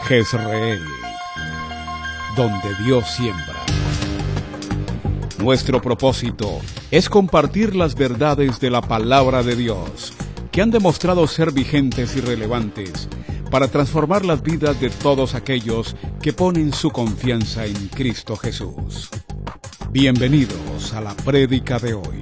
Jezreel, donde Dios siembra. Nuestro propósito es compartir las verdades de la palabra de Dios, que han demostrado ser vigentes y relevantes para transformar las vidas de todos aquellos que ponen su confianza en Cristo Jesús. Bienvenidos a la prédica de hoy.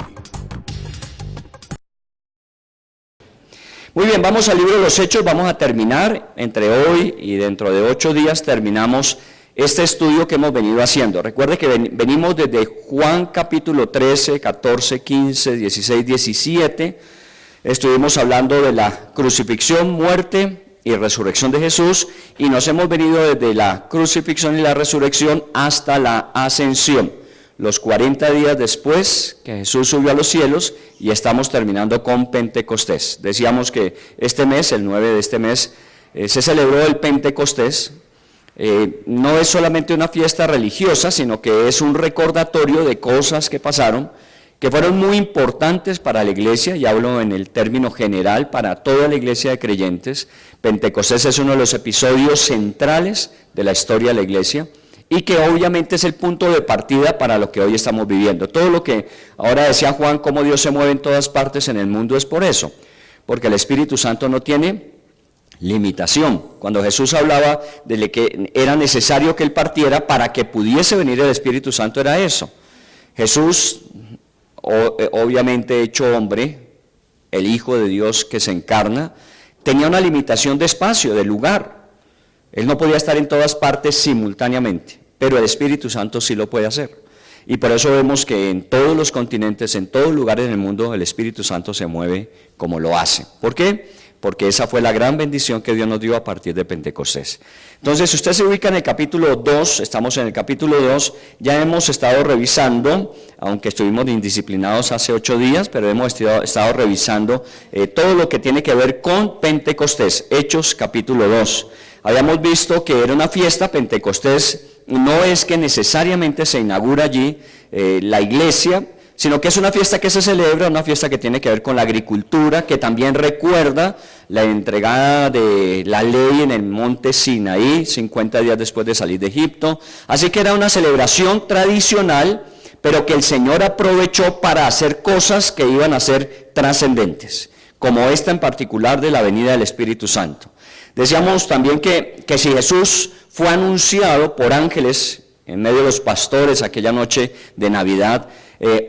Muy bien, vamos al libro de los Hechos, vamos a terminar, entre hoy y dentro de 8 días terminamos este estudio que hemos venido haciendo. Recuerde que venimos desde Juan capítulo 13, 14, 15, 16, 17, estuvimos hablando de la crucifixión, muerte y resurrección de Jesús, y nos hemos venido desde la crucifixión y la resurrección hasta la ascensión, los 40 días después que Jesús subió a los cielos, y estamos terminando con Pentecostés. Decíamos que este mes, el 9 de este mes, se celebró el Pentecostés. No es solamente una fiesta religiosa, sino que es un recordatorio de cosas que pasaron, que fueron muy importantes para la iglesia, y hablo en el término general, para toda la iglesia de creyentes. Pentecostés es uno de los episodios centrales de la historia de la iglesia, y que obviamente es el punto de partida para lo que hoy estamos viviendo. Todo lo que ahora decía Juan, cómo Dios se mueve en todas partes en el mundo, es por eso, porque el Espíritu Santo no tiene limitación. Cuando Jesús hablaba de que era necesario que Él partiera para que pudiese venir el Espíritu Santo, era eso. Jesús, obviamente hecho hombre, el Hijo de Dios que se encarna, tenía una limitación de espacio, de lugar. Él no podía estar en todas partes simultáneamente, pero el Espíritu Santo sí lo puede hacer. Y por eso vemos que en todos los continentes, en todos lugares del mundo, el Espíritu Santo se mueve como lo hace. ¿Por qué? Porque esa fue la gran bendición que Dios nos dio a partir de Pentecostés. Entonces, si usted se ubica en el capítulo 2, estamos en el capítulo 2, ya hemos estado revisando, aunque estuvimos indisciplinados hace 8 días, pero hemos estado revisando todo lo que tiene que ver con Pentecostés, Hechos capítulo 2. Habíamos visto que era una fiesta. Pentecostés no es que necesariamente se inaugura allí la iglesia, sino que es una fiesta que se celebra, una fiesta que tiene que ver con la agricultura, que también recuerda la entregada de la ley en el monte Sinaí, 50 días después de salir de Egipto. Así que era una celebración tradicional, pero que el Señor aprovechó para hacer cosas que iban a ser trascendentes, como esta en particular de la venida del Espíritu Santo. Decíamos también que si Jesús fue anunciado por ángeles en medio de los pastores aquella noche de Navidad,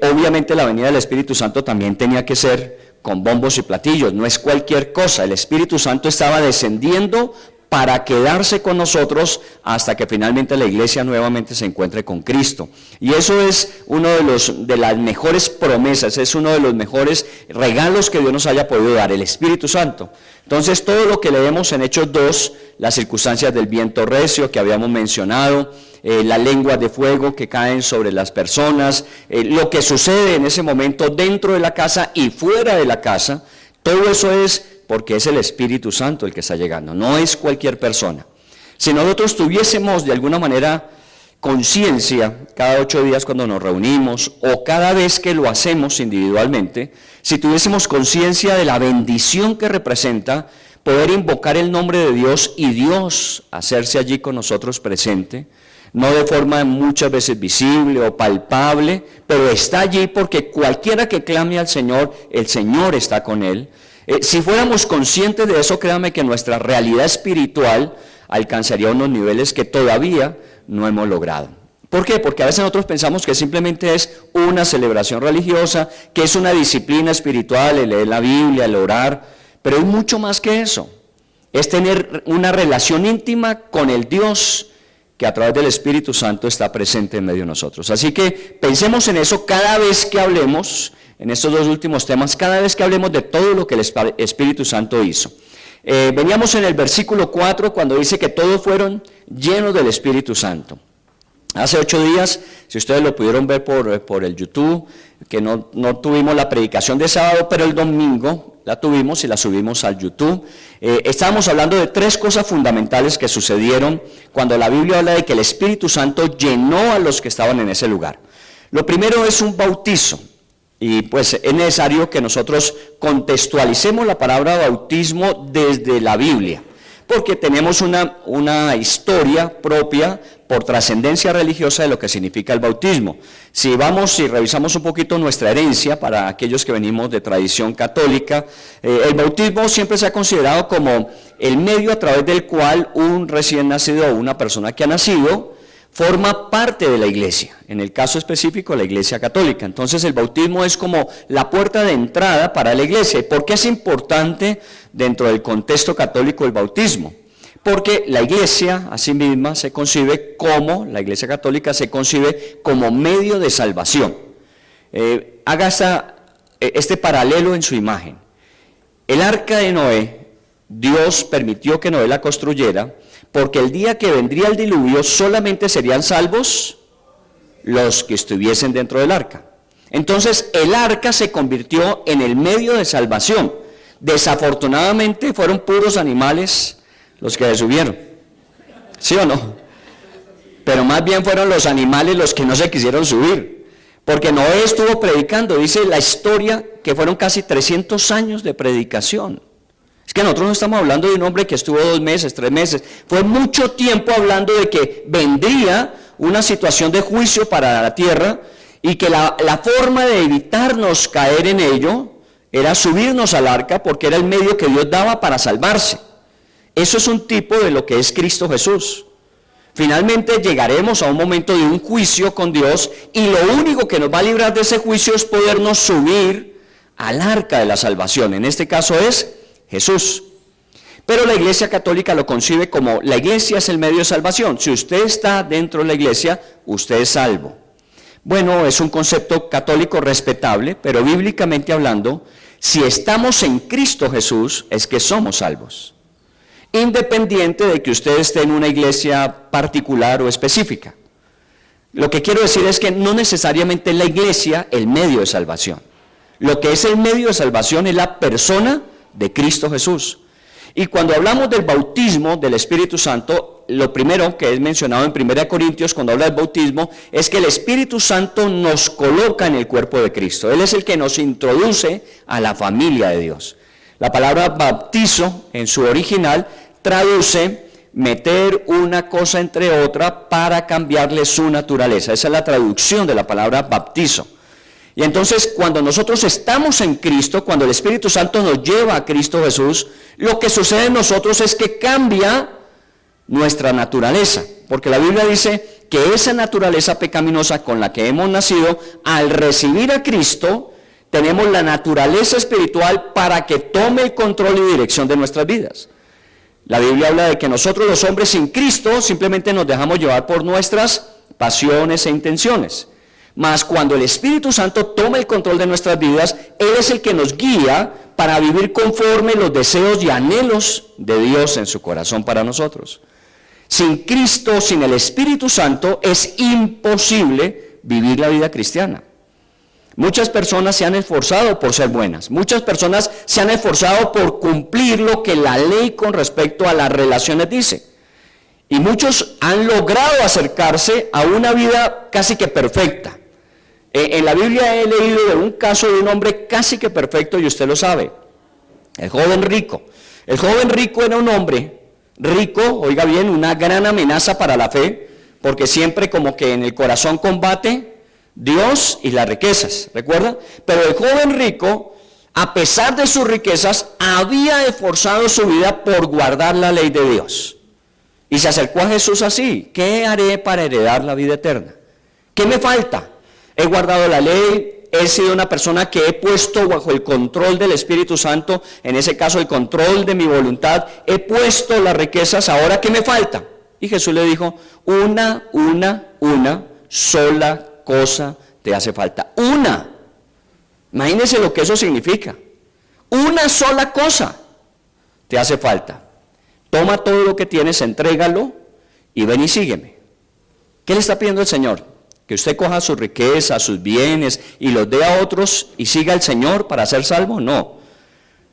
obviamente la venida del Espíritu Santo también tenía que ser con bombos y platillos, no es cualquier cosa. El Espíritu Santo estaba descendiendo para quedarse con nosotros hasta que finalmente la iglesia nuevamente se encuentre con Cristo. Y eso es uno de las mejores promesas, es uno de los mejores regalos que Dios nos haya podido dar, el Espíritu Santo. Entonces, todo lo que leemos en Hechos 2, las circunstancias del viento recio que habíamos mencionado, las lenguas de fuego que caen sobre las personas, lo que sucede en ese momento dentro de la casa y fuera de la casa, todo eso es porque es el Espíritu Santo el que está llegando, no es cualquier persona. Si nosotros tuviésemos de alguna manera conciencia cada 8 días cuando nos reunimos, o cada vez que lo hacemos individualmente, si tuviésemos conciencia de la bendición que representa poder invocar el nombre de Dios y Dios hacerse allí con nosotros presente, no de forma muchas veces visible o palpable, pero está allí porque cualquiera que clame al Señor, el Señor está con él. Si fuéramos conscientes de eso, créame que nuestra realidad espiritual alcanzaría unos niveles que todavía no hemos logrado. ¿Por qué? Porque a veces nosotros pensamos que simplemente es una celebración religiosa, que es una disciplina espiritual, el leer la Biblia, el orar, pero es mucho más que eso. Es tener una relación íntima con el Dios que a través del Espíritu Santo está presente en medio de nosotros. Así que pensemos en eso cada vez que hablemos, en estos 2 últimos temas, cada vez que hablemos de todo lo que el Espíritu Santo hizo. Veníamos en el versículo 4 cuando dice que todos fueron llenos del Espíritu Santo. Hace 8 días, si ustedes lo pudieron ver por el YouTube, que no tuvimos la predicación de sábado, pero el domingo la tuvimos y la subimos al YouTube. Estábamos hablando de 3 cosas fundamentales que sucedieron cuando la Biblia habla de que el Espíritu Santo llenó a los que estaban en ese lugar. Lo primero es un bautizo. Y pues es necesario que nosotros contextualicemos la palabra bautismo desde la Biblia. porque tenemos una historia propia por trascendencia religiosa de lo que significa el bautismo. Si revisamos un poquito nuestra herencia, para aquellos que venimos de tradición católica, el bautismo siempre se ha considerado como el medio a través del cual un recién nacido o una persona que ha nacido forma parte de la iglesia, en el caso específico la iglesia católica. Entonces el bautismo es como la puerta de entrada para la iglesia. ¿Y por qué es importante dentro del contexto católico el bautismo? Porque la iglesia a sí misma la iglesia católica se concibe como medio de salvación. Haga este paralelo en su imagen. El arca de Noé, Dios permitió que Noé la construyera, porque el día que vendría el diluvio solamente serían salvos los que estuviesen dentro del arca. Entonces el arca se convirtió en el medio de salvación. Desafortunadamente fueron puros animales los que se subieron, ¿sí o no? Pero más bien fueron los animales los que no se quisieron subir, porque Noé estuvo predicando, dice la historia que fueron casi 300 años de predicación. Es que nosotros no estamos hablando de un hombre que estuvo 2 meses, 3 meses, fue mucho tiempo hablando de que vendría una situación de juicio para la tierra y que la forma de evitarnos caer en ello era subirnos al arca, porque era el medio que Dios daba para salvarse. Eso es un tipo de lo que es Cristo Jesús. Finalmente llegaremos a un momento de un juicio con Dios y lo único que nos va a librar de ese juicio es podernos subir al arca de la salvación. En este caso es Jesús. Pero la iglesia católica lo concibe como la iglesia es el medio de salvación. Si usted está dentro de la iglesia, usted es salvo. Bueno, es un concepto católico respetable, pero bíblicamente hablando, si estamos en Cristo Jesús, es que somos salvos. Independiente de que usted esté en una iglesia particular o específica. Lo que quiero decir es que no necesariamente es la iglesia el medio de salvación. Lo que es el medio de salvación es la persona de Cristo Jesús. Y cuando hablamos del bautismo del Espíritu Santo, lo primero que es mencionado en 1 Corintios cuando habla del bautismo es que el Espíritu Santo nos coloca en el cuerpo de Cristo. Él es el que nos introduce a la familia de Dios. La palabra bautizo en su original traduce meter una cosa entre otra para cambiarle su naturaleza. Esa es la traducción de la palabra bautizo. Y entonces cuando nosotros estamos en Cristo, cuando el Espíritu Santo nos lleva a Cristo Jesús, lo que sucede en nosotros es que cambia nuestra naturaleza. Porque la Biblia dice que esa naturaleza pecaminosa con la que hemos nacido, al recibir a Cristo, tenemos la naturaleza espiritual para que tome el control y dirección de nuestras vidas. La Biblia habla de que nosotros los hombres sin Cristo simplemente nos dejamos llevar por nuestras pasiones e intenciones. Mas cuando el Espíritu Santo toma el control de nuestras vidas, Él es el que nos guía para vivir conforme los deseos y anhelos de Dios en su corazón para nosotros. Sin Cristo, sin el Espíritu Santo, es imposible vivir la vida cristiana. Muchas personas se han esforzado por ser buenas. Muchas personas se han esforzado por cumplir lo que la ley con respecto a las relaciones dice. Y muchos han logrado acercarse a una vida casi que perfecta. En la Biblia he leído de un caso de un hombre casi que perfecto y usted lo sabe. El joven rico. El joven rico era un hombre rico, oiga bien, una gran amenaza para la fe, porque siempre como que en el corazón combate Dios y las riquezas, ¿recuerda? Pero el joven rico, a pesar de sus riquezas, había esforzado su vida por guardar la ley de Dios. Y se acercó a Jesús así: ¿qué haré para heredar la vida eterna? ¿Qué me falta? He guardado la ley, he sido una persona que he puesto bajo el control del Espíritu Santo, en ese caso el control de mi voluntad, he puesto las riquezas, ¿ahora qué me falta? Y Jesús le dijo: una sola cosa te hace falta. Una. Imagínense lo que eso significa. Una sola cosa te hace falta. Toma todo lo que tienes, entrégalo y ven y sígueme. ¿Qué le está pidiendo el Señor? Que usted coja sus riquezas, sus bienes y los dé a otros y siga al Señor para ser salvo. No.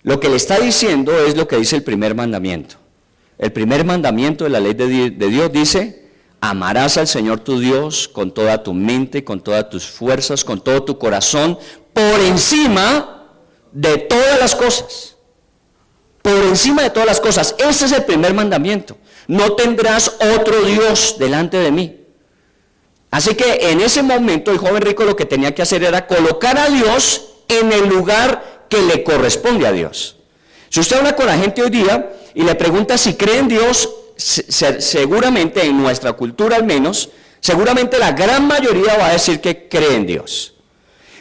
Lo que le está diciendo es lo que dice el primer mandamiento. El primer mandamiento de la ley de Dios dice: amarás al Señor tu Dios con toda tu mente, con todas tus fuerzas, con todo tu corazón, por encima de todas las cosas. por encima de todas las cosas. Ese es el primer mandamiento. No tendrás otro Dios delante de mí. Así que en ese momento el joven rico lo que tenía que hacer era colocar a Dios en el lugar que le corresponde a Dios. Si usted habla con la gente hoy día y le pregunta si cree en Dios, seguramente en nuestra cultura al menos, seguramente la gran mayoría va a decir que cree en Dios.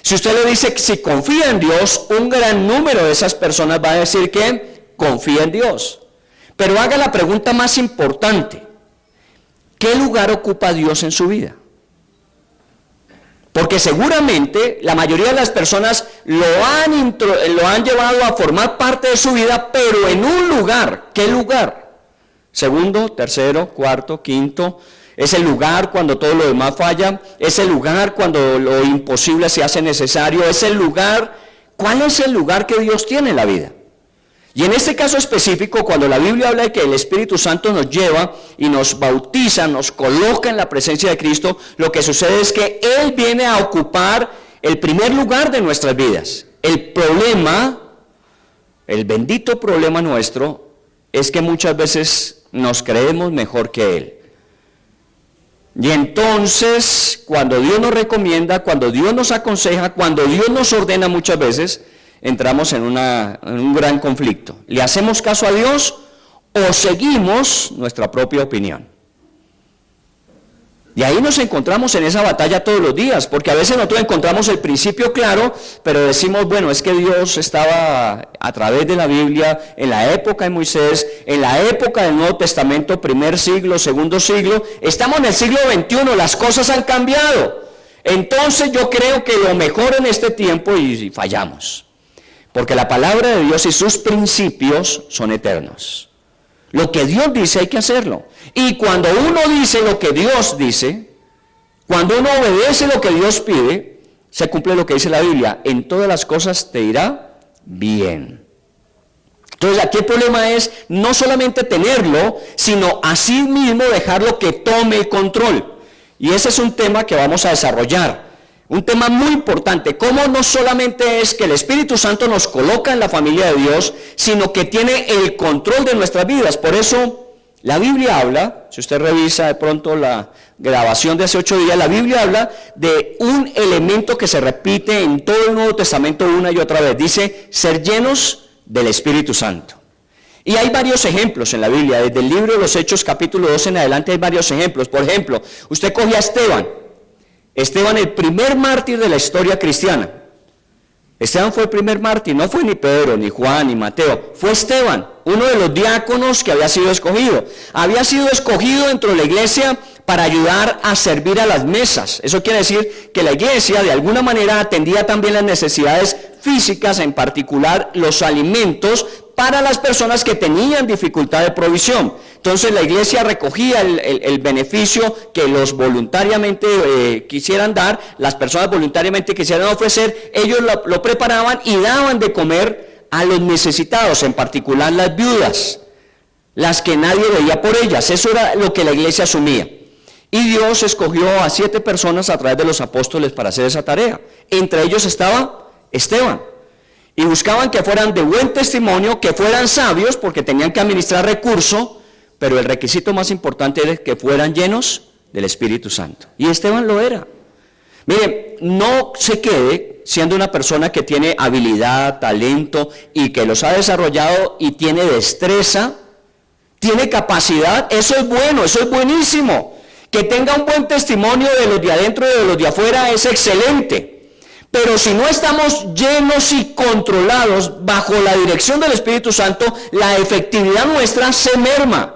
Si usted le dice que si confía en Dios, un gran número de esas personas va a decir que confía en Dios. Pero haga la pregunta más importante: ¿qué lugar ocupa Dios en su vida? Porque seguramente la mayoría de las personas lo han llevado a formar parte de su vida, pero en un lugar. ¿Qué lugar? Segundo, tercero, cuarto, quinto. Es el lugar cuando todo lo demás falla. Es el lugar cuando lo imposible se hace necesario. Es el lugar. ¿Cuál es el lugar que Dios tiene en la vida? Y en este caso específico, cuando la Biblia habla de que el Espíritu Santo nos lleva y nos bautiza, nos coloca en la presencia de Cristo, lo que sucede es que Él viene a ocupar el primer lugar de nuestras vidas. El problema, el bendito problema nuestro, es que muchas veces nos creemos mejor que Él. Y entonces, cuando Dios nos recomienda, cuando Dios nos aconseja, cuando Dios nos ordena muchas veces, entramos en un gran conflicto. ¿Le hacemos caso a Dios o seguimos nuestra propia opinión? Y ahí nos encontramos en esa batalla todos los días, porque a veces nosotros encontramos el principio claro, pero decimos, bueno, es que Dios estaba a través de la Biblia, en la época de Moisés, en la época del Nuevo Testamento, primer siglo, segundo siglo, estamos en el siglo XXI, las cosas han cambiado. Entonces yo creo que lo mejor en este tiempo, y fallamos. Porque la palabra de Dios y sus principios son eternos. Lo que Dios dice hay que hacerlo. Y cuando uno dice lo que Dios dice, cuando uno obedece lo que Dios pide, se cumple lo que dice la Biblia: en todas las cosas te irá bien. Entonces aquí el problema es no solamente tenerlo, sino así mismo dejarlo que tome el control. Y ese es un tema que vamos a desarrollar. Un tema muy importante: cómo no solamente es que el Espíritu Santo nos coloca en la familia de Dios, sino que tiene el control de nuestras vidas. Por eso la Biblia habla, si usted revisa de pronto la grabación de hace 8 días, la Biblia habla de un elemento que se repite en todo el Nuevo Testamento una y otra vez. Dice, ser llenos del Espíritu Santo. Y hay varios ejemplos en la Biblia. Desde el libro de los Hechos, capítulo 2 en adelante, hay varios ejemplos. Por ejemplo, usted coge a Esteban, el primer mártir de la historia cristiana. Esteban fue el primer mártir, no fue ni Pedro, ni Juan, ni Mateo. Fue Esteban, uno de los diáconos que había sido escogido. Había sido escogido dentro de la iglesia para ayudar a servir a las mesas. Eso quiere decir que la iglesia de alguna manera atendía también las necesidades físicas, en particular los alimentos, para las personas que tenían dificultad de provisión. Entonces la iglesia recogía el beneficio que los voluntariamente quisieran dar, las personas voluntariamente quisieran ofrecer, ellos lo preparaban y daban de comer a los necesitados, en particular las viudas, las que nadie veía por ellas. Eso era lo que la iglesia asumía. Y Dios escogió a 7 personas a través de los apóstoles para hacer esa tarea. Entre ellos estaba Esteban. Y buscaban que fueran de buen testimonio, que fueran sabios, porque tenían que administrar recursos, pero el requisito más importante era que fueran llenos del Espíritu Santo. Y Esteban lo era. Mire, no se quede siendo una persona que tiene habilidad, talento, y que los ha desarrollado y tiene destreza, tiene capacidad. Eso es bueno, eso es buenísimo. Que tenga un buen testimonio de los de adentro y de los de afuera es excelente. Pero si no estamos llenos y controlados bajo la dirección del Espíritu Santo, la efectividad nuestra se merma.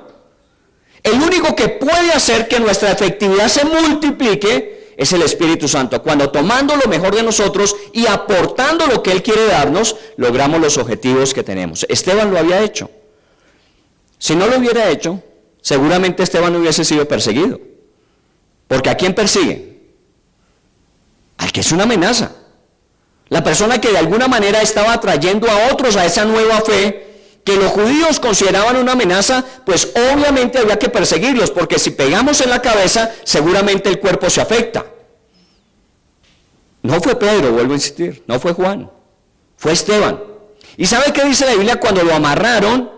El único que puede hacer que nuestra efectividad se multiplique es el Espíritu Santo. Cuando tomando lo mejor de nosotros y aportando lo que Él quiere darnos, logramos los objetivos que tenemos. Esteban lo había hecho. Si no lo hubiera hecho, seguramente Esteban no hubiese sido perseguido. Porque ¿a quién persigue? Al que es una amenaza. La persona que de alguna manera estaba atrayendo a otros a esa nueva fe, que los judíos consideraban una amenaza, pues obviamente había que perseguirlos, porque si pegamos en la cabeza, seguramente el cuerpo se afecta. No fue Pedro, vuelvo a insistir, no fue Juan, fue Esteban. ¿Y sabe qué dice la Biblia cuando lo amarraron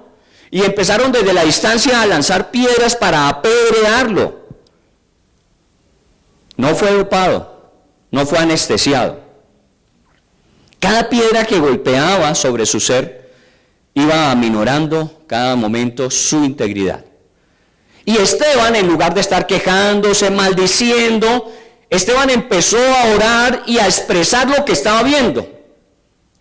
y empezaron desde la distancia a lanzar piedras para apedrearlo? No fue dopado, no fue anestesiado. Cada piedra que golpeaba sobre su ser iba aminorando cada momento su integridad. Y Esteban, en lugar de estar quejándose, maldiciendo, Esteban empezó a orar y a expresar lo que estaba viendo.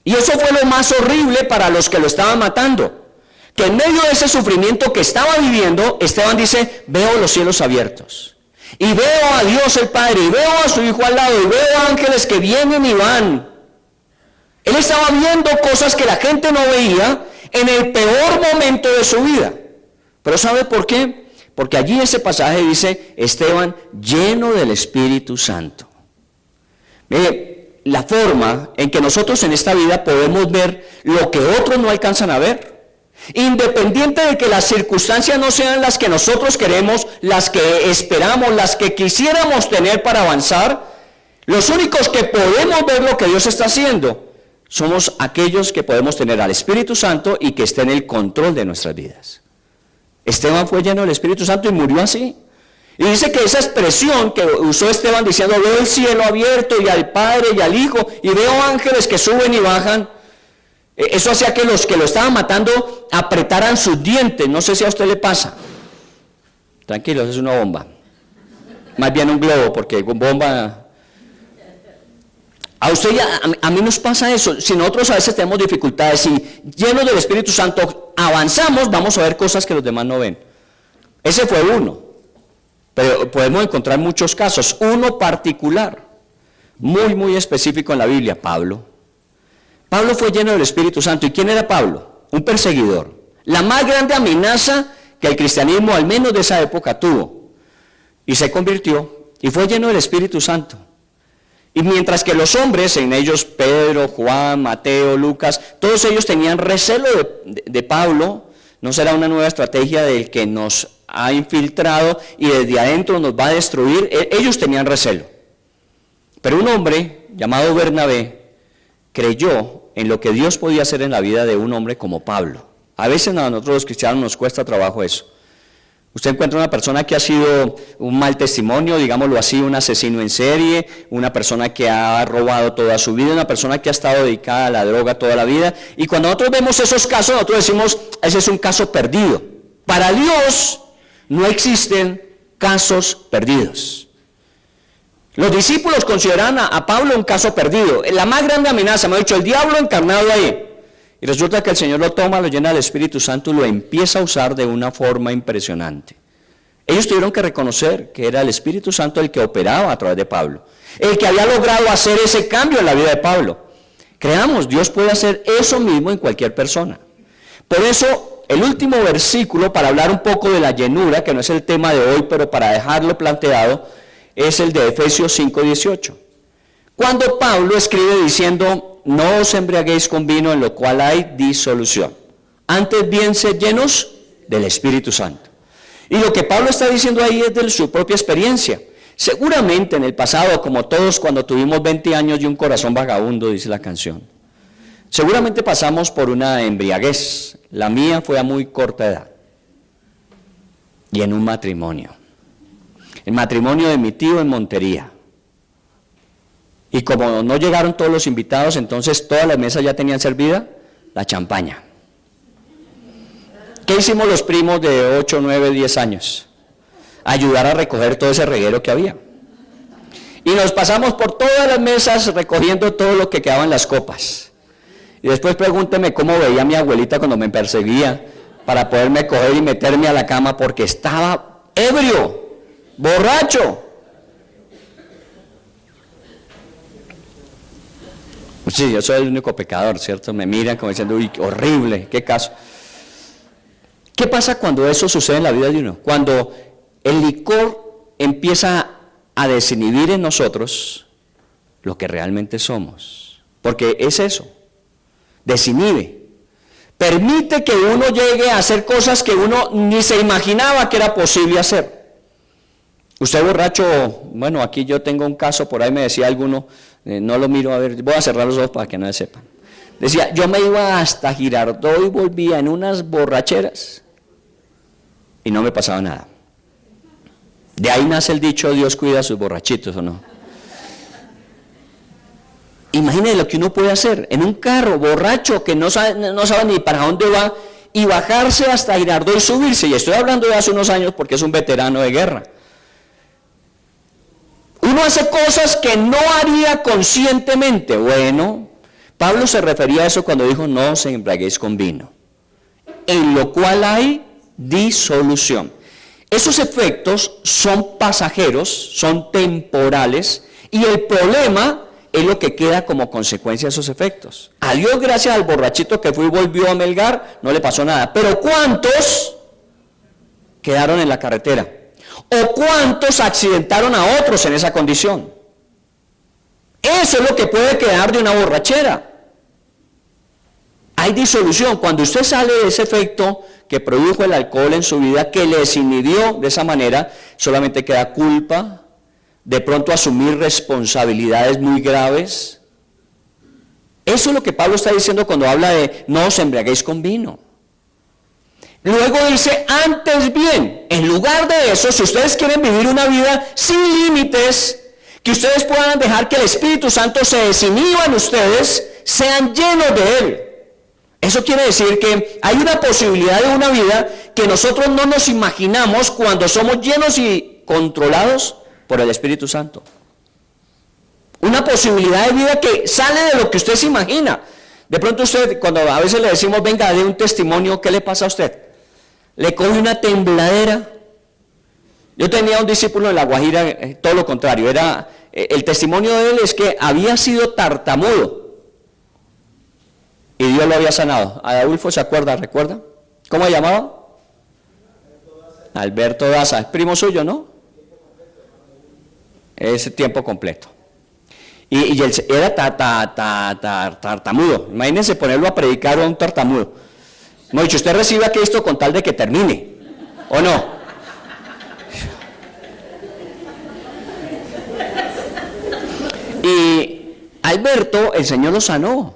Y eso fue lo más horrible para los que lo estaban matando. Que en medio de ese sufrimiento que estaba viviendo, Esteban dice, veo los cielos abiertos. Y veo a Dios el Padre, y veo a su Hijo al lado, y veo ángeles que vienen y van. Él estaba viendo cosas que la gente no veía en el peor momento de su vida. Pero ¿sabe por qué? Porque allí ese pasaje dice, Esteban lleno del Espíritu Santo. Mire, la forma en que nosotros en esta vida podemos ver lo que otros no alcanzan a ver, independiente de que las circunstancias no sean las que nosotros queremos, las que esperamos, las que quisiéramos tener para avanzar, los únicos que podemos ver lo que Dios está haciendo somos aquellos que podemos tener al Espíritu Santo y que esté en el control de nuestras vidas. Esteban fue lleno del Espíritu Santo y murió así. Y dice que esa expresión que usó Esteban diciendo, veo el cielo abierto y al Padre y al Hijo y veo ángeles que suben y bajan, eso hacía que los que lo estaban matando apretaran sus dientes. No sé si a usted le pasa. Tranquilos, es una bomba. Más bien un globo, porque con bomba... A usted y a mí nos pasa eso. Si nosotros a veces tenemos dificultades y llenos del Espíritu Santo avanzamos, vamos a ver cosas que los demás no ven. Ese fue uno. Pero podemos encontrar muchos casos. Uno particular, muy específico en la Biblia, Pablo. Pablo fue lleno del Espíritu Santo. ¿Y quién era Pablo? Un perseguidor. La más grande amenaza que el cristianismo, al menos de esa época, tuvo. Y se convirtió y fue lleno del Espíritu Santo. Y mientras que los hombres, en ellos Pedro, Juan, Mateo, Lucas, todos ellos tenían recelo de Pablo, no será una nueva estrategia del que nos ha infiltrado y desde adentro nos va a destruir, ellos tenían recelo. Pero un hombre llamado Bernabé creyó en lo que Dios podía hacer en la vida de un hombre como Pablo. A veces a nosotros los cristianos nos cuesta trabajo eso. Usted encuentra una persona que ha sido un mal testimonio, digámoslo así, un asesino en serie, una persona que ha robado toda su vida, una persona que ha estado dedicada a la droga toda la vida. Y cuando nosotros vemos esos casos, nosotros decimos, ese es un caso perdido. Para Dios no existen casos perdidos. Los discípulos consideran a Pablo un caso perdido. La más grande amenaza, me ha dicho, el diablo encarnado ahí. Y resulta que el Señor lo toma, lo llena del Espíritu Santo y lo empieza a usar de una forma impresionante. Ellos tuvieron que reconocer que era el Espíritu Santo el que operaba a través de Pablo, el que había logrado hacer ese cambio en la vida de Pablo. Creamos, Dios puede hacer eso mismo en cualquier persona. Por eso, el último versículo, para hablar un poco de la llenura, que no es el tema de hoy, pero para dejarlo planteado, es el de Efesios 5:18. Cuando Pablo escribe diciendo, no os embriaguéis con vino en lo cual hay disolución. Antes bien, sed llenos del Espíritu Santo. Y lo que Pablo está diciendo ahí es de su propia experiencia. Seguramente en el pasado, como todos cuando tuvimos 20 años y un corazón vagabundo, dice la canción. Seguramente pasamos por una embriaguez. La mía fue a muy corta edad. Y en un matrimonio. El matrimonio de mi tío en Montería. Y como no llegaron todos los invitados, entonces todas las mesas ya tenían servida la champaña. ¿Qué hicimos los primos de 8, 9, 10 años? Ayudar a recoger todo ese reguero que había. Y nos pasamos por todas las mesas recogiendo todo lo que quedaba en las copas. Y después pregúnteme cómo veía a mi abuelita cuando me perseguía para poderme coger y meterme a la cama porque estaba ebrio, borracho. Sí, yo soy el único pecador, ¿cierto? Me miran como diciendo, uy, horrible, qué caso. ¿Qué pasa cuando eso sucede en la vida de uno? Cuando el licor empieza a desinhibir en nosotros lo que realmente somos. Porque es eso, desinhibe. Permite que uno llegue a hacer cosas que uno ni se imaginaba que era posible hacer. Usted borracho, bueno, aquí yo tengo un caso, por ahí me decía alguno, no lo miro, a ver, voy a cerrar los ojos para que no se sepan. Decía, yo me iba hasta Girardot y volvía en unas borracheras y no me pasaba nada. De ahí nace el dicho, Dios cuida a sus borrachitos, ¿o no? Imagínense lo que uno puede hacer en un carro borracho que no sabe ni para dónde va y bajarse hasta Girardot y subirse. Y estoy hablando de hace unos años porque es un veterano de guerra. Uno hace cosas que no haría conscientemente. Bueno, Pablo se refería a eso cuando dijo, no os embriaguéis con vino, en lo cual hay disolución. Esos efectos son pasajeros, son temporales, y el problema es lo que queda como consecuencia de esos efectos. A Dios, gracias al borrachito que fue y volvió a Melgar, no le pasó nada. Pero ¿cuántos quedaron en la carretera? ¿O cuántos accidentaron a otros en esa condición? Eso es lo que puede quedar de una borrachera. Hay disolución. Cuando usted sale de ese efecto que produjo el alcohol en su vida, que le desinhibió de esa manera, solamente queda culpa, de pronto asumir responsabilidades muy graves. Eso es lo que Pablo está diciendo cuando habla de no os embriaguéis con vino. Luego dice, antes bien, en lugar de eso, si ustedes quieren vivir una vida sin límites, que ustedes puedan dejar que el Espíritu Santo se desinhiba en ustedes, sean llenos de Él. Eso quiere decir que hay una posibilidad de una vida que nosotros no nos imaginamos cuando somos llenos y controlados por el Espíritu Santo. Una posibilidad de vida que sale de lo que usted se imagina. De pronto usted, cuando a veces le decimos, venga, dé un testimonio, ¿qué le pasa a usted? Le coge una tembladera. Yo tenía un discípulo en La Guajira, todo lo contrario, el testimonio de él es que había sido tartamudo y Dios lo había sanado. Adolfo se acuerda, ¿recuerda? ¿Cómo se llamaba? Alberto Daza, es primo suyo, ¿no? Es tiempo completo. Y él era tartamudo. Imagínense ponerlo a predicar a un tartamudo. No, dicho, usted recibe a Cristo con tal de que termine, ¿o no? Y Alberto, el Señor lo sanó.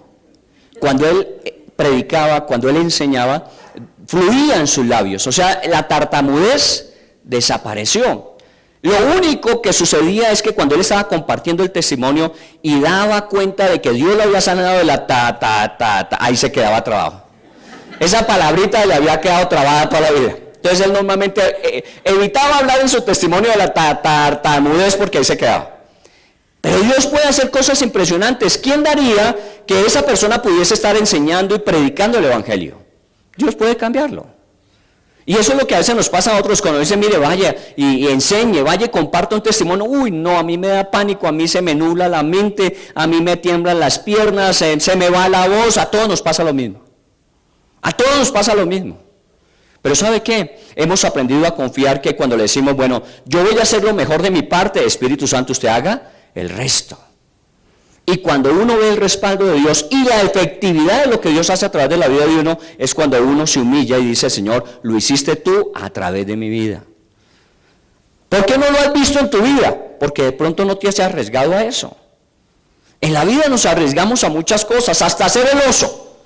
Cuando él predicaba, cuando él enseñaba, fluía en sus labios. O sea, la tartamudez desapareció. Lo único que sucedía es que cuando él estaba compartiendo el testimonio y daba cuenta de que Dios lo había sanado de la ahí se quedaba trabado. Esa palabrita le había quedado trabada toda la vida. Entonces él normalmente evitaba hablar en su testimonio de la tartamudez porque ahí se quedaba. Pero Dios puede hacer cosas impresionantes. ¿Quién daría que esa persona pudiese estar enseñando y predicando el Evangelio? Dios puede cambiarlo. Y eso es lo que a veces nos pasa a otros cuando dicen, mire, vaya y enseñe, vaya y comparta un testimonio. Uy, no, a mí me da pánico, a mí se me nubla la mente, a mí me tiemblan las piernas, se me va la voz, a todos nos pasa lo mismo. A todos nos pasa lo mismo. Pero ¿sabe qué? Hemos aprendido a confiar que cuando le decimos, bueno, yo voy a hacer lo mejor de mi parte, Espíritu Santo, usted haga el resto. Y cuando uno ve el respaldo de Dios y la efectividad de lo que Dios hace a través de la vida de uno, es cuando uno se humilla y dice, Señor, lo hiciste tú a través de mi vida. ¿Por qué no lo has visto en tu vida? Porque de pronto no te has arriesgado a eso. En la vida nos arriesgamos a muchas cosas, hasta hacer el oso.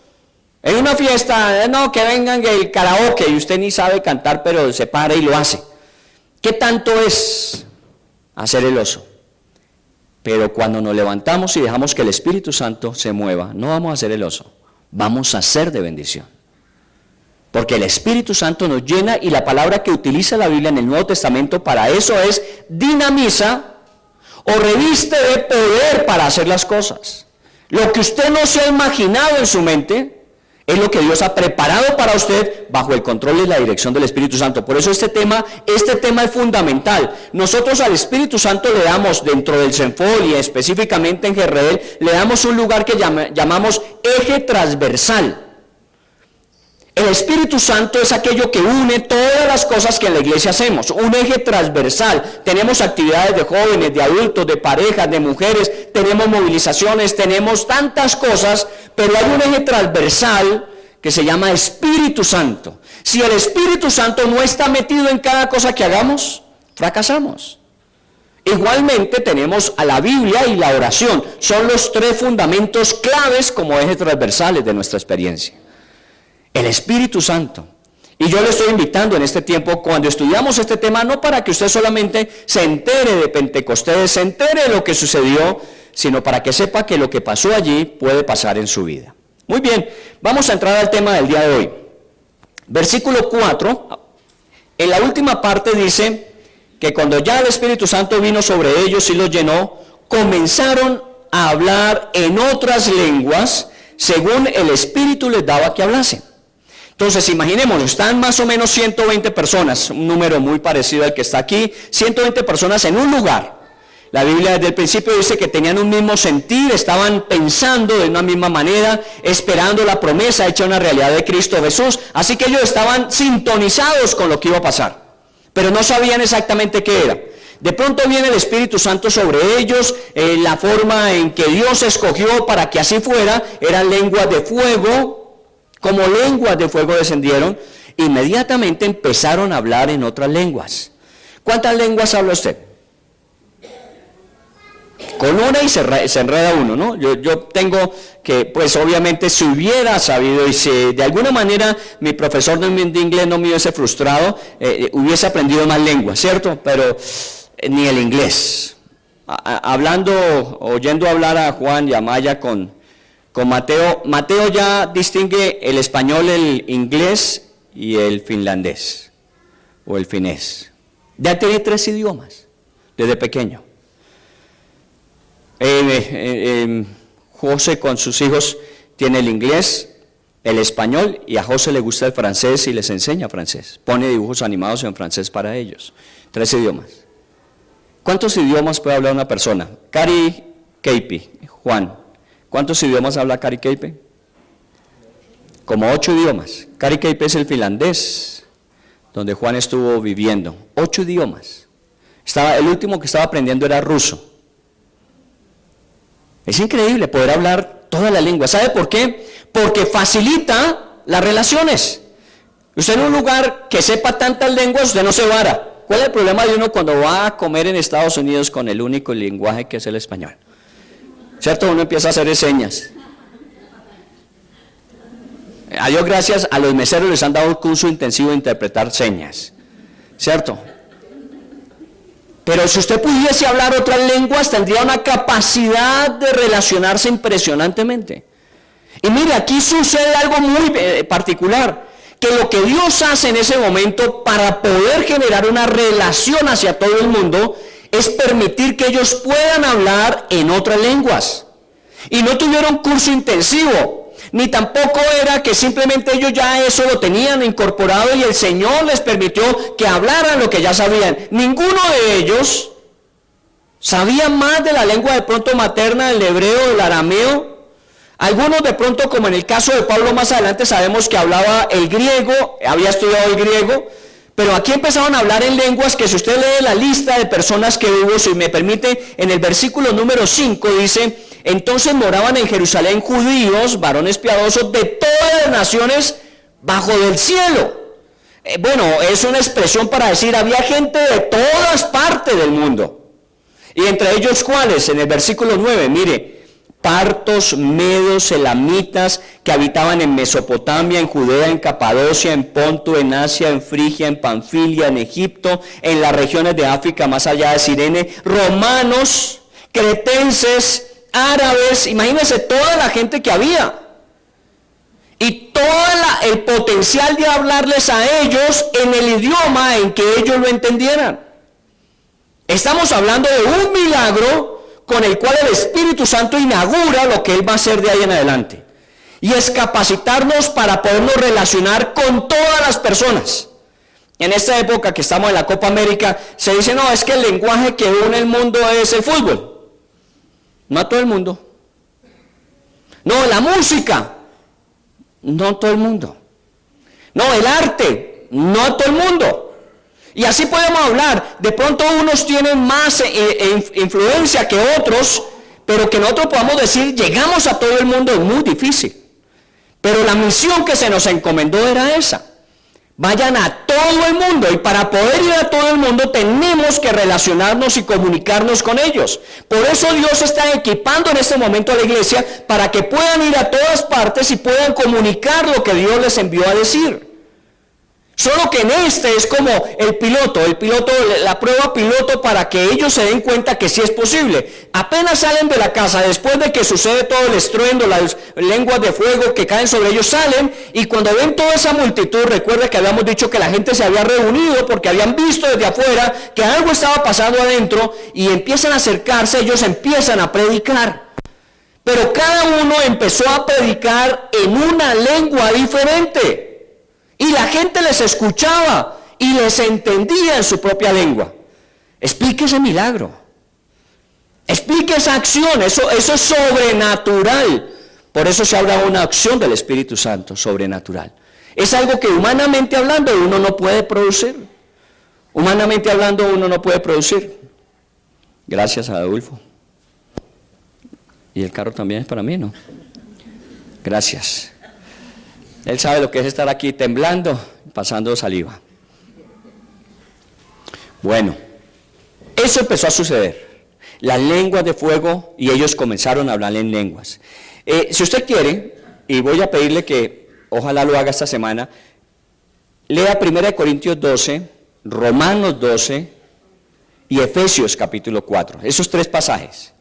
En una fiesta, no, que vengan el karaoke y usted ni sabe cantar, pero se para y lo hace. ¿Qué tanto es hacer el oso? Pero cuando nos levantamos y dejamos que el Espíritu Santo se mueva, no vamos a hacer el oso, vamos a ser de bendición. Porque el Espíritu Santo nos llena y la palabra que utiliza la Biblia en el Nuevo Testamento para eso es dinamiza o reviste de poder para hacer las cosas. Lo que usted no se ha imaginado en su mente es lo que Dios ha preparado para usted bajo el control y la dirección del Espíritu Santo. Por eso este tema es fundamental. Nosotros al Espíritu Santo le damos, dentro del Senfol y específicamente en Jerreel, le damos un lugar que llamamos eje transversal. El Espíritu Santo es aquello que une todas las cosas que en la iglesia hacemos, un eje transversal. Tenemos actividades de jóvenes, de adultos, de parejas, de mujeres, tenemos movilizaciones, tenemos tantas cosas, pero hay un eje transversal que se llama Espíritu Santo. Si el Espíritu Santo no está metido en cada cosa que hagamos, fracasamos. Igualmente tenemos a la Biblia y la oración. Son los tres fundamentos claves como ejes transversales de nuestra experiencia. El Espíritu Santo. Y yo le estoy invitando en este tiempo, cuando estudiamos este tema, no para que usted solamente se entere de Pentecostés, se entere de lo que sucedió, sino para que sepa que lo que pasó allí puede pasar en su vida. Muy bien, vamos a entrar al tema del día de hoy. Versículo 4, en la última parte dice que cuando ya el Espíritu Santo vino sobre ellos y los llenó, comenzaron a hablar en otras lenguas, según el Espíritu les daba que hablasen. Entonces, imaginemos, están más o menos 120 personas, un número muy parecido al que está aquí, 120 personas en un lugar. La Biblia desde el principio dice que tenían un mismo sentir, estaban pensando de una misma manera, esperando la promesa hecha una realidad de Cristo Jesús. Así que ellos estaban sintonizados con lo que iba a pasar, pero no sabían exactamente qué era. De pronto viene el Espíritu Santo sobre ellos, la forma en que Dios escogió para que así fuera, eran lenguas de fuego. Como lenguas de fuego descendieron, inmediatamente empezaron a hablar en otras lenguas. ¿Cuántas lenguas habla usted? Con una y se enreda uno, ¿no? Yo tengo que, pues obviamente, si hubiera sabido y si de alguna manera mi profesor de inglés no me hubiese frustrado, hubiese aprendido más lenguas, ¿cierto? Pero ni el inglés. Oyendo hablar a Juan y a Maya con Mateo ya distingue el español, el inglés y el finlandés o el finés. Ya tiene 3 idiomas desde pequeño. José con sus hijos tiene el inglés, el español, y a José le gusta el francés y les enseña francés. Pone dibujos animados en francés para ellos. 3 idiomas. ¿Cuántos idiomas puede hablar una persona? Cari Keipi, Juan. ¿Cuántos idiomas habla Kari Keipe? Como 8 idiomas. Kari Keipe es el finlandés, donde Juan estuvo viviendo. 8 idiomas. El último que estaba aprendiendo era ruso. Es increíble poder hablar toda la lengua. ¿Sabe por qué? Porque facilita las relaciones. Usted en un lugar que sepa tantas lenguas, usted no se vara. ¿Cuál es el problema de uno cuando va a comer en Estados Unidos con el único lenguaje que es el español? ¿Cierto? Uno empieza a hacer señas. A Dios gracias, a los meseros les han dado un curso intensivo de interpretar señas. ¿Cierto? Pero si usted pudiese hablar otras lenguas, tendría una capacidad de relacionarse impresionantemente. Y mire, aquí sucede algo muy particular, que lo que Dios hace en ese momento para poder generar una relación hacia todo el mundo es permitir que ellos puedan hablar en otras lenguas. Y no tuvieron curso intensivo, ni tampoco era que simplemente ellos ya eso lo tenían incorporado y el Señor les permitió que hablaran lo que ya sabían. Ninguno de ellos sabía más de la lengua de pronto materna, el hebreo, el arameo. Algunos de pronto, como en el caso de Pablo más adelante, sabemos que hablaba el griego, había estudiado el griego. Pero aquí empezaron a hablar en lenguas que si usted lee la lista de personas que hubo, si me permite, en el versículo número 5 dice, entonces moraban en Jerusalén judíos, varones piadosos de todas las naciones bajo del cielo. Bueno, es una expresión para decir, había gente de todas partes del mundo. Y entre ellos, ¿cuáles? En el versículo 9, mire, partos, medos, elamitas, que habitaban en Mesopotamia, en Judea, en Capadocia, en Ponto, en Asia, en Frigia, en Panfilia, en Egipto, en las regiones de África, más allá de Cirene, romanos, cretenses, árabes, imagínense toda la gente que había. Y todo el potencial de hablarles a ellos en el idioma en que ellos lo entendieran. Estamos hablando de un milagro con el cual el Espíritu Santo inaugura lo que Él va a hacer de ahí en adelante. Y es capacitarnos para podernos relacionar con todas las personas. En esta época que estamos en la Copa América, se dice, no, es que el lenguaje que une el mundo es el fútbol. No a todo el mundo. No, la música. No a todo el mundo. No, el arte. No a todo el mundo. Y así podemos hablar. De pronto unos tienen más influencia que otros, pero que nosotros podamos decir, llegamos a todo el mundo, es muy difícil. Pero la misión que se nos encomendó era esa. Vayan a todo el mundo, y para poder ir a todo el mundo tenemos que relacionarnos y comunicarnos con ellos. Por eso Dios está equipando en este momento a la iglesia para que puedan ir a todas partes y puedan comunicar lo que Dios les envió a decir. Solo que en este es como el piloto, la prueba piloto para que ellos se den cuenta que sí es posible. Apenas salen de la casa, después de que sucede todo el estruendo, las lenguas de fuego que caen sobre ellos, salen, y cuando ven toda esa multitud, recuerda que habíamos dicho que la gente se había reunido porque habían visto desde afuera que algo estaba pasando adentro, y empiezan a acercarse, ellos empiezan a predicar. Pero cada uno empezó a predicar en una lengua diferente. Y la gente les escuchaba y les entendía en su propia lengua. Explique ese milagro. Explique esa acción. Eso es sobrenatural. Por eso se habla de una acción del Espíritu Santo, sobrenatural. Es algo que humanamente hablando uno no puede producir. Humanamente hablando uno no puede producir. Gracias a Adolfo. Y el carro también es para mí, ¿no? Gracias. Él sabe lo que es estar aquí temblando, pasando saliva. Bueno, eso empezó a suceder. Las lenguas de fuego, y ellos comenzaron a hablar en lenguas. Si usted quiere, y voy a pedirle que ojalá lo haga esta semana, lea 1 Corintios 12, Romanos 12 y Efesios capítulo 4. Esos tres pasajes.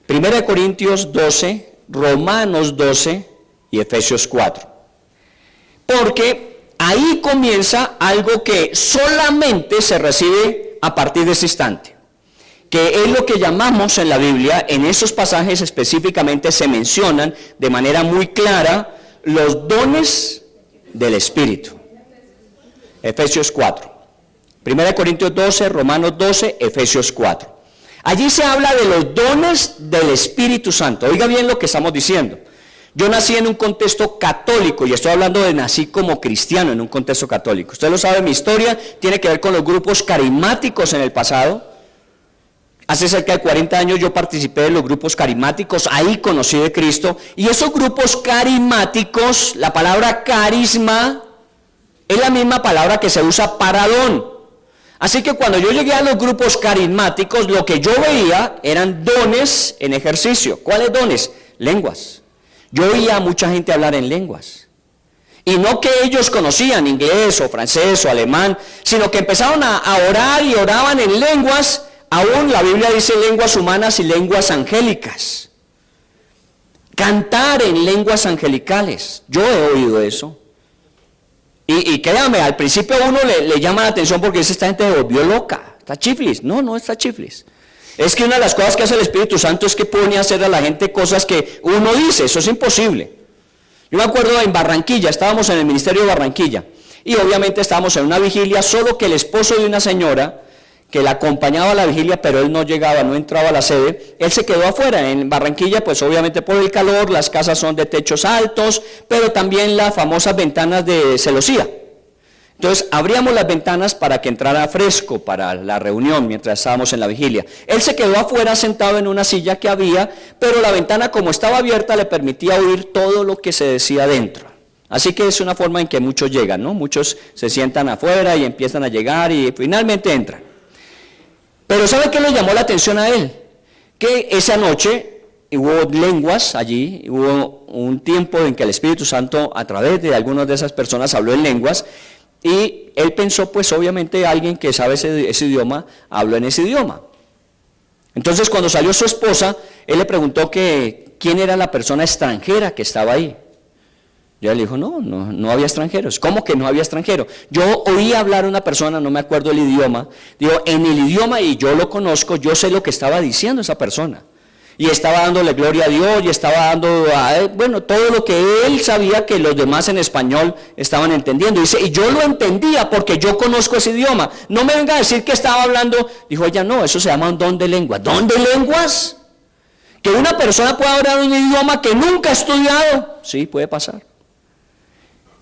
1 Corintios 12, Romanos 12 y Efesios 4. Porque ahí comienza algo que solamente se recibe a partir de ese instante, que es lo que llamamos en la Biblia, en esos pasajes específicamente se mencionan de manera muy clara los dones del Espíritu. Efesios 4. 1 Corintios 12, Romanos 12, Efesios 4. Allí se habla de los dones del Espíritu Santo. Oiga bien lo que estamos diciendo. Yo nací en un contexto católico, y estoy hablando de nací como cristiano en un contexto católico. Usted lo sabe, mi historia tiene que ver con los grupos carismáticos en el pasado. Hace cerca de 40 años yo participé de los grupos carismáticos, ahí conocí de Cristo. Y esos grupos carismáticos, la palabra carisma es la misma palabra que se usa para don. Así que cuando yo llegué a los grupos carismáticos, lo que yo veía eran dones en ejercicio. ¿Cuáles dones? Lenguas. Yo oía a mucha gente hablar en lenguas. Y no que ellos conocían inglés o francés o alemán, sino que empezaron a orar y oraban en lenguas. Aún la Biblia dice lenguas humanas y lenguas angélicas. Cantar en lenguas angelicales. Yo he oído eso. Y créame, al principio a uno le llama la atención porque dice, esta gente se volvió loca. Está chiflis. No está chiflis. Es que una de las cosas que hace el Espíritu Santo es que pone a hacer a la gente cosas que uno dice, eso es imposible. Yo me acuerdo en Barranquilla, estábamos en el ministerio de Barranquilla, y obviamente estábamos en una vigilia, solo que el esposo de una señora que la acompañaba a la vigilia, pero él no llegaba, no entraba a la sede, él se quedó afuera. En Barranquilla, pues obviamente por el calor, las casas son de techos altos, pero también las famosas ventanas de celosía. Entonces abríamos las ventanas para que entrara fresco para la reunión mientras estábamos en la vigilia. Él se quedó afuera sentado en una silla que había, pero la ventana, como estaba abierta, le permitía oír todo lo que se decía dentro. Así que es una forma en que muchos llegan, ¿no? Muchos se sientan afuera y empiezan a llegar y finalmente entran. Pero ¿sabe qué le llamó la atención a él? Que esa noche hubo lenguas allí, hubo un tiempo en que el Espíritu Santo a través de algunas de esas personas habló en lenguas. Y él pensó, pues obviamente alguien que sabe ese idioma, habló en ese idioma. Entonces cuando salió su esposa, él le preguntó que quién era la persona extranjera que estaba ahí. Y él dijo, no había extranjeros. ¿Cómo que no había extranjero? Yo oí hablar a una persona, no me acuerdo el idioma. Digo, en el idioma, y yo lo conozco, yo sé lo que estaba diciendo esa persona. Y estaba dándole gloria a Dios, y estaba dando, todo lo que él sabía que los demás en español estaban entendiendo. Dice, y yo lo entendía porque yo conozco ese idioma. No me venga a decir que estaba hablando. Dijo ella, no, eso se llama un don de lenguas. ¿Don de lenguas? ¿Que una persona pueda hablar un idioma que nunca ha estudiado? Sí, puede pasar.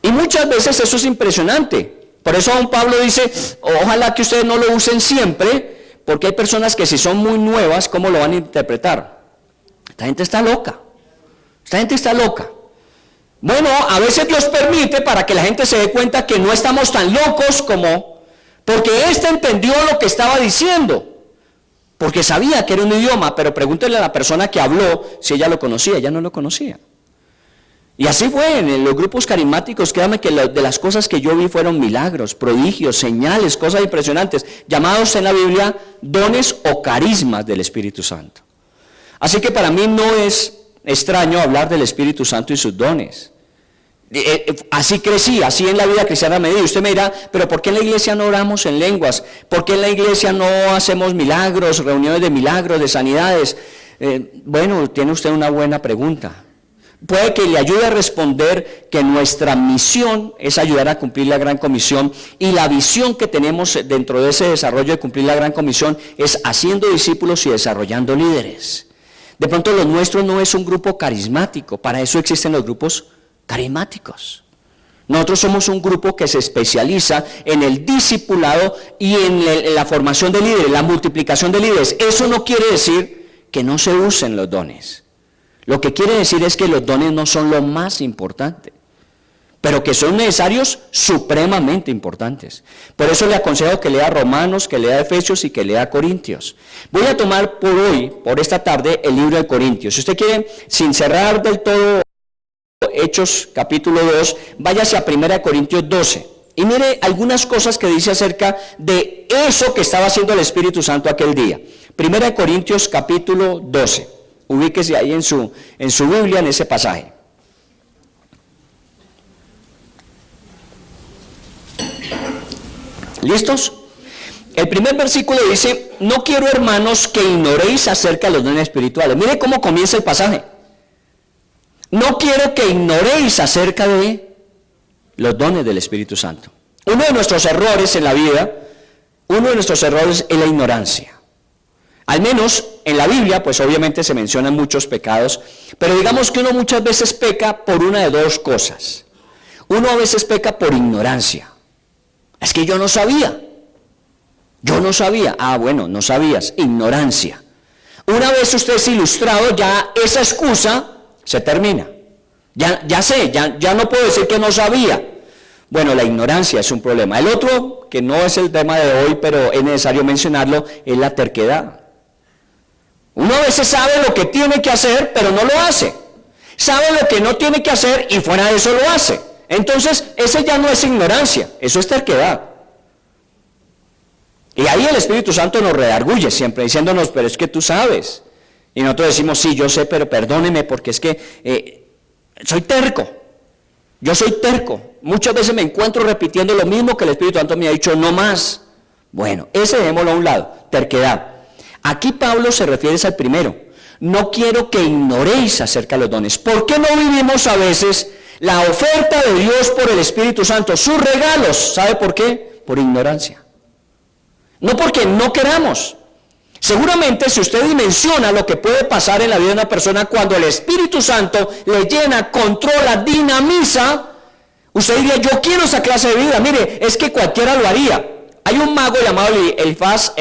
Y muchas veces eso es impresionante. Por eso aún Pablo dice, ojalá que ustedes no lo usen siempre, porque hay personas que si son muy nuevas, ¿cómo lo van a interpretar? Esta gente está loca. Esta gente está loca. Bueno, a veces Dios permite para que la gente se dé cuenta que no estamos tan locos como... Porque éste entendió lo que estaba diciendo. Porque sabía que era un idioma, pero pregúntele a la persona que habló si ella lo conocía. Ella no lo conocía. Y así fue en los grupos carismáticos. Créame que de las cosas que yo vi fueron milagros, prodigios, señales, cosas impresionantes, llamados en la Biblia dones o carismas del Espíritu Santo. Así que para mí no es extraño hablar del Espíritu Santo y sus dones. Así crecí, así en la vida cristiana me di. Usted me dirá, pero ¿por qué en la iglesia no oramos en lenguas? ¿Por qué en la iglesia no hacemos milagros, reuniones de milagros, de sanidades? Bueno, tiene usted una buena pregunta. Puede que le ayude a responder que nuestra misión es ayudar a cumplir la gran comisión, y la visión que tenemos dentro de ese desarrollo de cumplir la gran comisión es haciendo discípulos y desarrollando líderes. De pronto lo nuestro no es un grupo carismático, para eso existen los grupos carismáticos. Nosotros somos un grupo que se especializa en el discipulado y en la formación de líderes, la multiplicación de líderes. Eso no quiere decir que no se usen los dones. Lo que quiere decir es que los dones no son lo más importante, pero que son necesarios, supremamente importantes. Por eso le aconsejo que lea Romanos, que lea Efesios y que lea Corintios. Voy a tomar por hoy, por esta tarde, el libro de Corintios. Si usted quiere, sin cerrar del todo Hechos capítulo 2, váyase a 1 Corintios 12 y mire algunas cosas que dice acerca de eso que estaba haciendo el Espíritu Santo aquel día. 1 Corintios capítulo 12, ubíquese ahí en su Biblia, en ese pasaje. ¿Listos? El primer versículo dice: no quiero, hermanos, que ignoréis acerca de los dones espirituales. Mire cómo comienza el pasaje. No quiero que ignoréis acerca de los dones del Espíritu Santo. Uno de nuestros errores en la vida, es la ignorancia. Al menos en la Biblia, pues obviamente se mencionan muchos pecados, pero digamos que uno muchas veces peca por una de dos cosas. Uno a veces peca por ignorancia. Es que yo no sabía. Ah, bueno, no sabías, ignorancia. Una vez usted es ilustrado, ya esa excusa se termina. Ya sé, ya no puedo decir que no sabía. Bueno, la ignorancia es un problema. El otro, que no es el tema de hoy, pero es necesario mencionarlo, es la terquedad. Uno a veces sabe lo que tiene que hacer, pero no lo hace. Sabe lo que no tiene que hacer y fuera de eso lo hace. Entonces, ese ya no es ignorancia, eso es terquedad. Y ahí el Espíritu Santo nos redarguye siempre, diciéndonos, pero es que tú sabes. Y nosotros decimos, sí, yo sé, pero perdóneme, porque es que soy terco. Yo soy terco. Muchas veces me encuentro repitiendo lo mismo que el Espíritu Santo me ha dicho, no más. Bueno, ese dejémoslo a un lado, terquedad. Aquí Pablo se refiere al primero. No quiero que ignoréis acerca de los dones. ¿Por qué no vivimos a veces la oferta de Dios por el Espíritu Santo, sus regalos? ¿Sabe por qué? Por ignorancia. No porque no queramos. Seguramente si usted dimensiona lo que puede pasar en la vida de una persona cuando el Espíritu Santo le llena, controla, dinamiza, usted diría, yo quiero esa clase de vida. Mire, es que cualquiera lo haría. Hay un mago llamado Elifaz,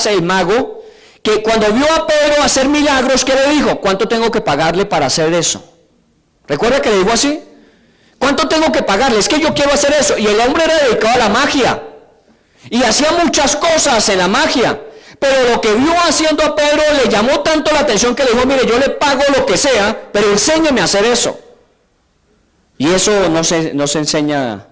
el mago, que cuando vio a Pedro hacer milagros, ¿qué le dijo? ¿Cuánto tengo que pagarle para hacer eso? ¿Recuerda que le dijo así? ¿Cuánto tengo que pagarle? Es que yo quiero hacer eso. Y el hombre era dedicado a la magia. Y hacía muchas cosas en la magia. Pero lo que vio haciendo a Pedro le llamó tanto la atención que le dijo, mire, yo le pago lo que sea, pero enséñeme a hacer eso. Y eso no se enseña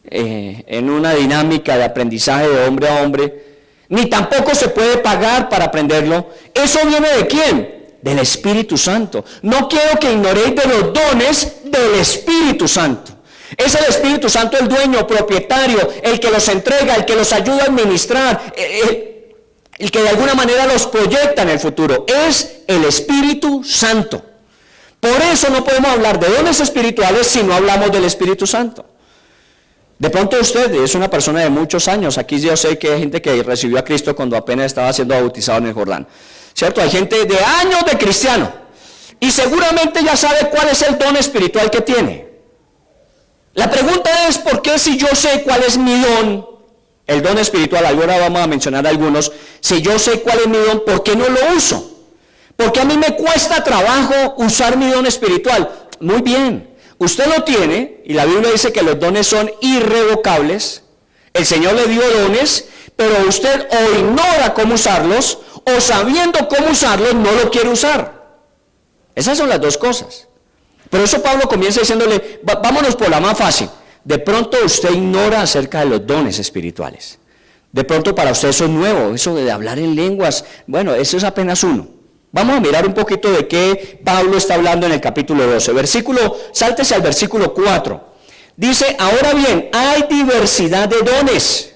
en una dinámica de aprendizaje de hombre a hombre, ni tampoco se puede pagar para aprenderlo. ¿Eso viene de quién? Del Espíritu Santo. No quiero que ignoréis de los dones del Espíritu Santo. Es el Espíritu Santo el dueño, propietario, el que los entrega, el que los ayuda a administrar, el que de alguna manera los proyecta en el futuro. Es el Espíritu Santo. Por eso no podemos hablar de dones espirituales si no hablamos del Espíritu Santo. De pronto usted es una persona de muchos años. Aquí yo sé que hay gente que recibió a Cristo cuando apenas estaba siendo bautizado en el Jordán, ¿cierto? Hay gente de años de cristiano y seguramente ya sabe cuál es el don espiritual que tiene. La pregunta es, ¿por qué si yo sé cuál es mi don, el don espiritual, ahora vamos a mencionar algunos, si yo sé cuál es mi don, ¿por qué no lo uso? Porque a mí me cuesta trabajo usar mi don espiritual. Muy bien, usted lo tiene, y la Biblia dice que los dones son irrevocables. El Señor le dio dones, pero usted o ignora cómo usarlos, o sabiendo cómo usarlos, no lo quiere usar. Esas son las dos cosas. Por eso Pablo comienza diciéndole, vámonos por la más fácil. De pronto usted ignora acerca de los dones espirituales. De pronto para usted eso es nuevo, eso de hablar en lenguas. Bueno, eso es apenas uno. Vamos a mirar un poquito de qué Pablo está hablando en el capítulo 12. Sáltese al versículo 4. Dice, ahora bien, hay diversidad de dones.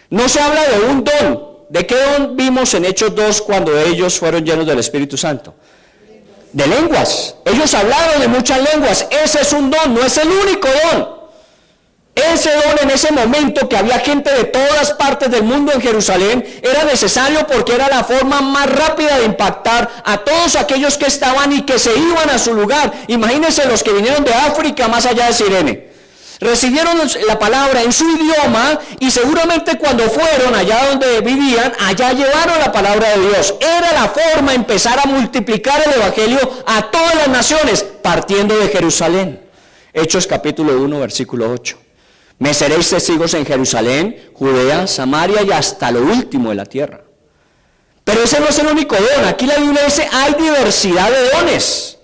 No se habla de un don. ¿De qué don vimos en Hechos 2 cuando ellos fueron llenos del Espíritu Santo? De lenguas. Ellos hablaron de muchas lenguas. Ese es un don, no es el único don. Ese don en ese momento que había gente de todas partes del mundo en Jerusalén era necesario porque era la forma más rápida de impactar a todos aquellos que estaban y que se iban a su lugar. Imagínense los que vinieron de África más allá de Cirene. Recibieron la palabra en su idioma y seguramente cuando fueron allá donde vivían, allá llevaron la palabra de Dios. Era la forma de empezar a multiplicar el evangelio a todas las naciones, partiendo de Jerusalén. Hechos capítulo 1, versículo 8. Me seréis testigos en Jerusalén, Judea, Samaria y hasta lo último de la tierra. Pero ese no es el único don. Aquí la Biblia dice, hay diversidad de dones.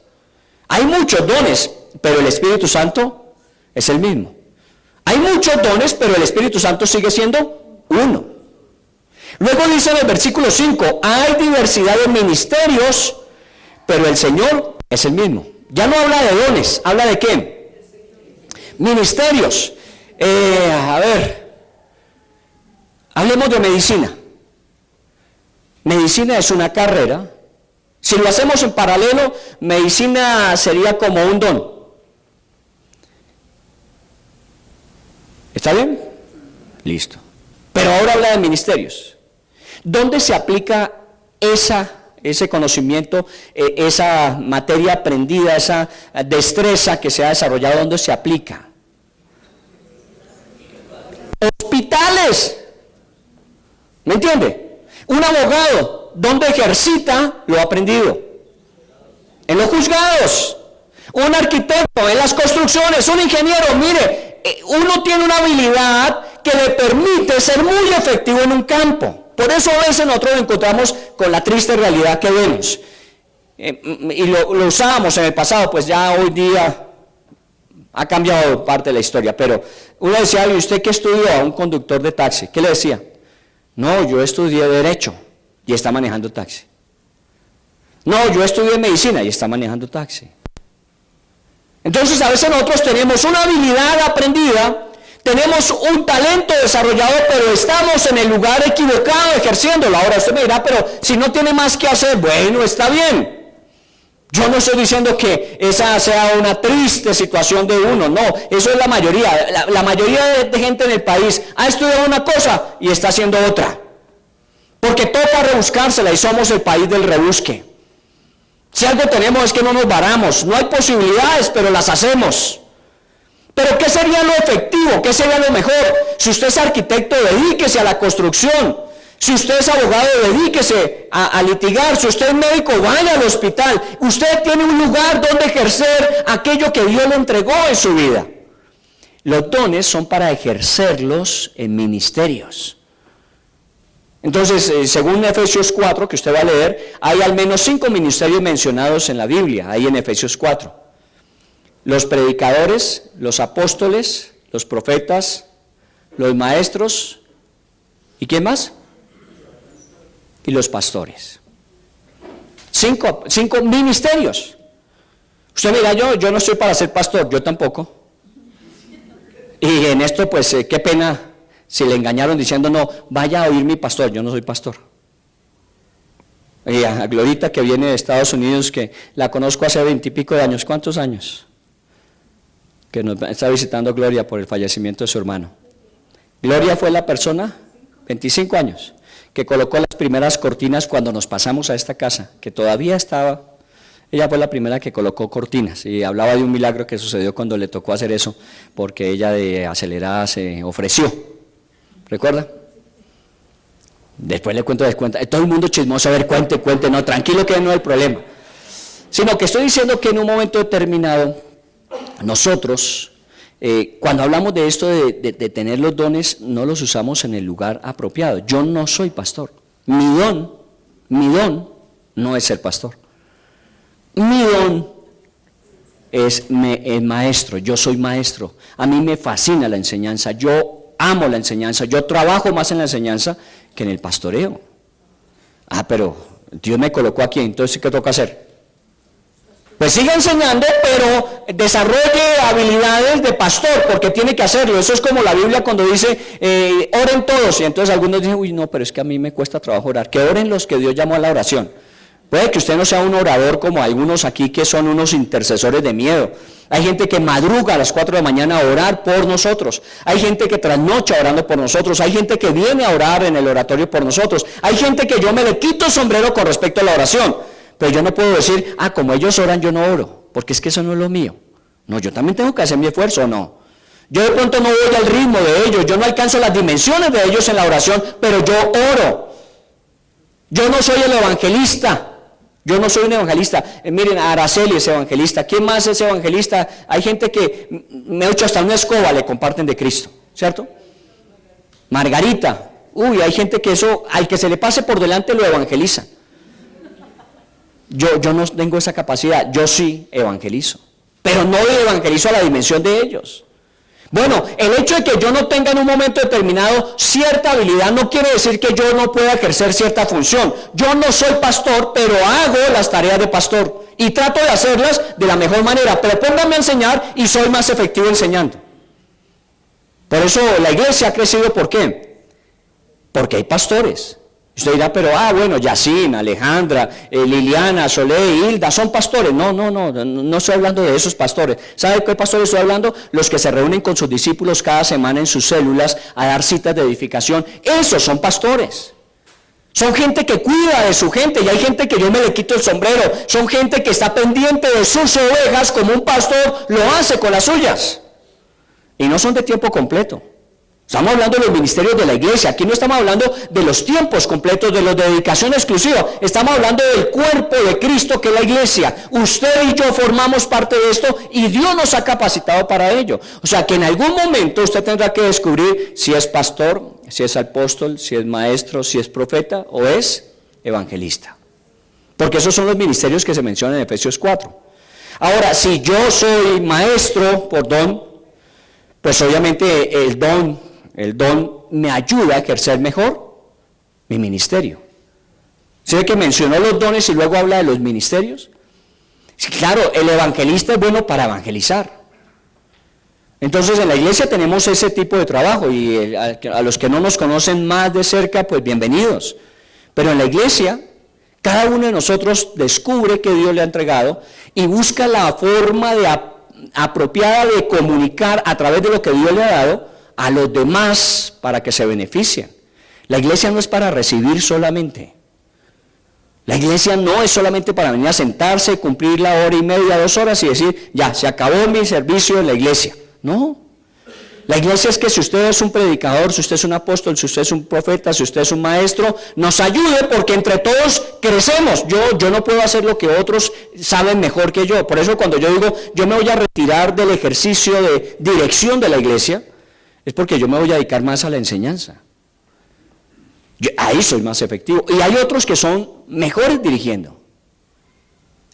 Hay muchos dones, pero el Espíritu Santo es el mismo. Hay muchos dones, pero el Espíritu Santo sigue siendo uno. Luego dice en el versículo 5, hay diversidad de ministerios, pero el Señor es el mismo. Ya no habla de dones, habla de ¿qué? Ministerios. Hablemos de medicina. Medicina es una carrera. Si lo hacemos en paralelo, medicina sería como un don. ¿Está bien? Listo. Pero ahora habla de ministerios. ¿Dónde se aplica ese conocimiento, esa materia aprendida, esa destreza que se ha desarrollado? ¿Dónde se aplica? Hospitales. ¿Me entiende? Un abogado, ¿dónde ejercita lo aprendido? En los juzgados. Un arquitecto, en las construcciones. Un ingeniero, mire, uno tiene una habilidad que le permite ser muy efectivo en un campo. Por eso a veces nosotros nos encontramos con la triste realidad que vemos. Y lo usábamos en el pasado, pues ya hoy día ha cambiado parte de la historia, pero uno decía, ¿y usted qué estudió? A un conductor de taxi. ¿Qué le decía? No, yo estudié Derecho y está manejando taxi. No, yo estudié Medicina y está manejando taxi. Entonces a veces nosotros tenemos una habilidad aprendida, tenemos un talento desarrollado, pero estamos en el lugar equivocado ejerciéndolo. Ahora usted me dirá, pero si no tiene más que hacer, bueno, está bien. Yo no estoy diciendo que esa sea una triste situación de uno, no, eso es la mayoría. La mayoría de gente en el país ha estudiado una cosa y está haciendo otra. Porque toca rebuscársela y somos el país del rebusque. Si algo tenemos es que no nos varamos, no hay posibilidades, pero las hacemos. Pero ¿qué sería lo efectivo? ¿Qué sería lo mejor? Si usted es arquitecto, dedíquese a la construcción. Si usted es abogado, dedíquese a litigar. Si usted es médico, vaya al hospital. Usted tiene un lugar donde ejercer aquello que Dios le entregó en su vida. Los dones son para ejercerlos en ministerios. Entonces, según Efesios 4, que usted va a leer, hay al menos 5 ministerios mencionados en la Biblia, ahí en Efesios 4. Los predicadores, los apóstoles, los profetas, los maestros, ¿y quién más? Y los pastores. 5 ministerios. Usted mira, yo no estoy para ser pastor, yo tampoco. Y en esto, pues, qué pena si le engañaron diciendo, no, vaya a oír mi pastor, yo no soy pastor. Y a Glorita, que viene de Estados Unidos, que la conozco hace 20 y pico de años, ¿cuántos años? Que nos está visitando Gloria por el fallecimiento de su hermano. Gloria fue la persona, 25 años, que colocó las primeras cortinas cuando nos pasamos a esta casa, que todavía estaba. Ella fue la primera que colocó cortinas y hablaba de un milagro que sucedió cuando le tocó hacer eso, porque ella de acelerada se ofreció. ¿Recuerda? Después le cuento, todo el mundo chismoso, a ver, cuente, no, tranquilo que no hay problema. Sino que estoy diciendo que en un momento determinado, nosotros, cuando hablamos de esto de tener los dones, no los usamos en el lugar apropiado. Yo no soy pastor. Mi don no es ser pastor. Mi don es maestro. Yo soy maestro. A mí me fascina la enseñanza. Yo amo la enseñanza. Yo trabajo más en la enseñanza que en el pastoreo. Pero Dios me colocó aquí, entonces ¿qué toca hacer? Pues siga enseñando, pero desarrolle habilidades de pastor, porque tiene que hacerlo. Eso es como la Biblia cuando dice, oren todos. Y entonces algunos dicen, uy, no, pero es que a mí me cuesta trabajo orar. Que oren los que Dios llamó a la oración. Puede que usted no sea un orador como algunos aquí que son unos intercesores de miedo. Hay gente que madruga a las 4 de la mañana a orar por nosotros. Hay gente que trasnocha orando por nosotros. Hay gente que viene a orar en el oratorio por nosotros. Hay gente que yo me le quito el sombrero con respecto a la oración. Pero yo no puedo decir, como ellos oran, yo no oro, porque es que eso no es lo mío. No, yo también tengo que hacer mi esfuerzo, no. Yo de pronto no voy al ritmo de ellos, yo no alcanzo las dimensiones de ellos en la oración, pero yo oro. Yo no soy el evangelista, yo no soy un evangelista. Miren, Araceli es evangelista, ¿quién más es evangelista? Hay gente que, me ha hecho hasta una escoba, le comparten de Cristo, ¿cierto? Margarita, hay gente que eso, al que se le pase por delante lo evangeliza. Yo no tengo esa capacidad, yo sí evangelizo, pero no evangelizo a la dimensión de ellos. Bueno, el hecho de que yo no tenga en un momento determinado cierta habilidad no quiere decir que yo no pueda ejercer cierta función. Yo no soy pastor, pero hago las tareas de pastor y trato de hacerlas de la mejor manera, pero pónganme a enseñar y soy más efectivo enseñando. Por eso la iglesia ha crecido, ¿por qué? Porque hay pastores. Usted dirá, pero bueno, Yacine, Alejandra, Liliana, Solé, Hilda, son pastores. No estoy hablando de esos pastores. ¿Sabe de qué pastores estoy hablando? Los que se reúnen con sus discípulos cada semana en sus células a dar citas de edificación. Esos son pastores. Son gente que cuida de su gente, y hay gente que yo me le quito el sombrero. Son gente que está pendiente de sus ovejas como un pastor lo hace con las suyas. Y no son de tiempo completo. Estamos hablando de los ministerios de la iglesia. Aquí no estamos hablando de los tiempos completos, de los de dedicación exclusiva. Estamos hablando del cuerpo de Cristo que es la iglesia. Usted y yo formamos parte de esto y Dios nos ha capacitado para ello. O sea que en algún momento usted tendrá que descubrir si es pastor, si es apóstol, si es maestro, si es profeta o es evangelista. Porque esos son los ministerios que se mencionan en Efesios 4. Ahora, si yo soy maestro por don, pues obviamente el don me ayuda a ejercer mejor mi ministerio. ¿Sí ve que mencionó los dones y luego habla de los ministerios? Sí, claro, el evangelista es bueno para evangelizar. Entonces en la iglesia tenemos ese tipo de trabajo y a los que no nos conocen más de cerca, pues bienvenidos. Pero en la iglesia, cada uno de nosotros descubre que Dios le ha entregado y busca la forma apropiada de comunicar a través de lo que Dios le ha dado a los demás para que se beneficien. La iglesia no es para recibir solamente. La iglesia no es solamente para venir a sentarse, cumplir la hora y media, 2 horas y decir, ya, se acabó mi servicio en la iglesia. No. La iglesia es que si usted es un predicador, si usted es un apóstol, si usted es un profeta, si usted es un maestro, nos ayude porque entre todos crecemos. Yo no puedo hacer lo que otros saben mejor que yo. Por eso cuando yo digo, yo me voy a retirar del ejercicio de dirección de la iglesia, es porque yo me voy a dedicar más a la enseñanza. Ahí soy más efectivo. Y hay otros que son mejores dirigiendo.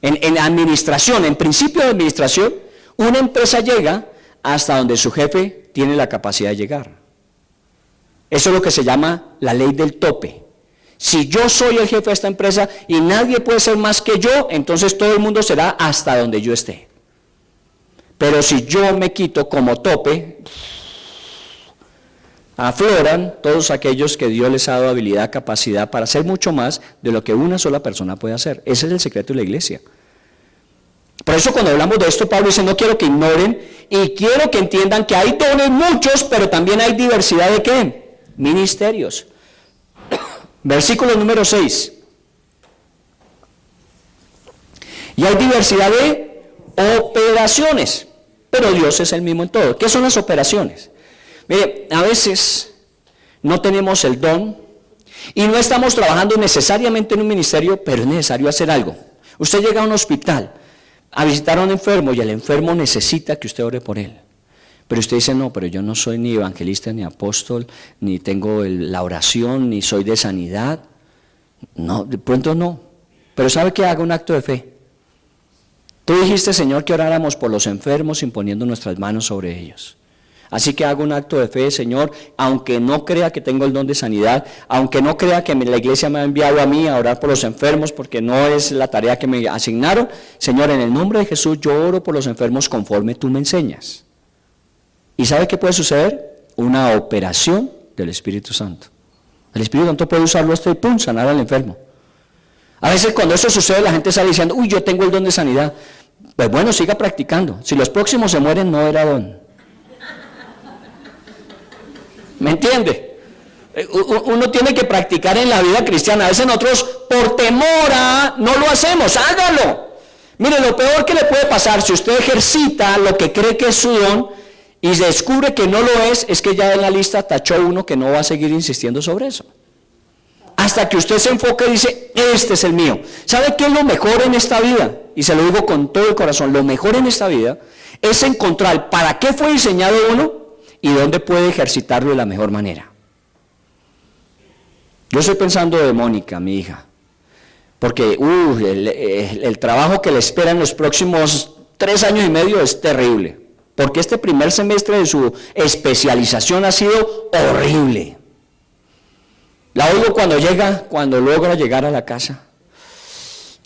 En administración, en principio de administración, una empresa llega hasta donde su jefe tiene la capacidad de llegar. Eso es lo que se llama la ley del tope. Si yo soy el jefe de esta empresa y nadie puede ser más que yo, entonces todo el mundo será hasta donde yo esté. Pero si yo me quito como tope, afloran todos aquellos que Dios les ha dado habilidad, capacidad para hacer mucho más de lo que una sola persona puede hacer. Ese es el secreto de la iglesia. Por eso cuando hablamos de esto, Pablo dice, no quiero que ignoren y quiero que entiendan que hay dones muchos, pero también hay diversidad de ¿qué? Ministerios. Versículo número 6. Y hay diversidad de operaciones, pero Dios es el mismo en todo. ¿Qué son las operaciones? Mire, a veces no tenemos el don y no estamos trabajando necesariamente en un ministerio, pero es necesario hacer algo. Usted llega a un hospital, a visitar a un enfermo y el enfermo necesita que usted ore por él. Pero usted dice, no, pero yo no soy ni evangelista, ni apóstol, ni tengo la oración, ni soy de sanidad. No, de pronto no. Pero ¿sabe qué? Haga un acto de fe. Tú dijiste, Señor, que oráramos por los enfermos imponiendo nuestras manos sobre ellos. Así que hago un acto de fe, Señor, aunque no crea que tengo el don de sanidad, aunque no crea que la iglesia me ha enviado a mí a orar por los enfermos, porque no es la tarea que me asignaron. Señor, en el nombre de Jesús, yo oro por los enfermos conforme tú me enseñas. ¿Y sabe qué puede suceder? Una operación del Espíritu Santo. El Espíritu Santo puede usarlo hasta y pum, sanar al enfermo. A veces cuando eso sucede, la gente sale diciendo, uy, yo tengo el don de sanidad. Pues bueno, siga practicando. Si los próximos se mueren, no era don. ¿Me entiende? Uno tiene que practicar en la vida cristiana. A veces nosotros, por temor no lo hacemos. Hágalo. Mire, lo peor que le puede pasar si usted ejercita lo que cree que es su don y se descubre que no lo es que ya en la lista tachó uno que no va a seguir insistiendo sobre eso. Hasta que usted se enfoque y dice, este es el mío. ¿Sabe qué es lo mejor en esta vida? Y se lo digo con todo el corazón, lo mejor en esta vida es encontrar para qué fue diseñado uno y dónde puede ejercitarlo de la mejor manera. Yo estoy pensando de Mónica, mi hija, porque el trabajo que le espera en los próximos 3 años y medio es terrible, porque este primer semestre de su especialización ha sido horrible. La oigo cuando logra llegar a la casa.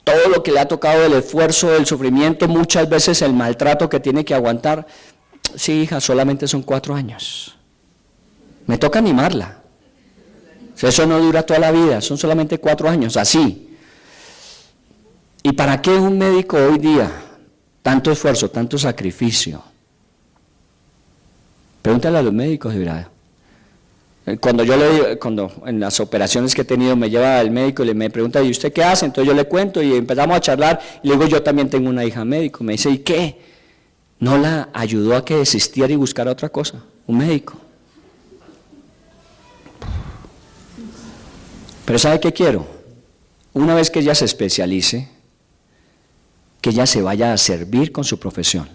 Todo lo que le ha tocado, el esfuerzo, el sufrimiento, muchas veces el maltrato que tiene que aguantar. Sí, hija, solamente son 4 años. Me toca animarla. Eso no dura toda la vida, son solamente 4 años, así. ¿Y para qué un médico hoy día? Tanto esfuerzo, tanto sacrificio. Pregúntale a los médicos, de verdad. Cuando en las operaciones que he tenido me lleva al médico y me pregunta, ¿y usted qué hace? Entonces yo le cuento y empezamos a charlar y le digo, yo también tengo una hija médico. Me dice, ¿y qué? ¿No la ayudó a que desistiera y buscara otra cosa? Un médico. Pero ¿sabe qué quiero? Una vez que ella se especialice, que ella se vaya a servir con su profesión.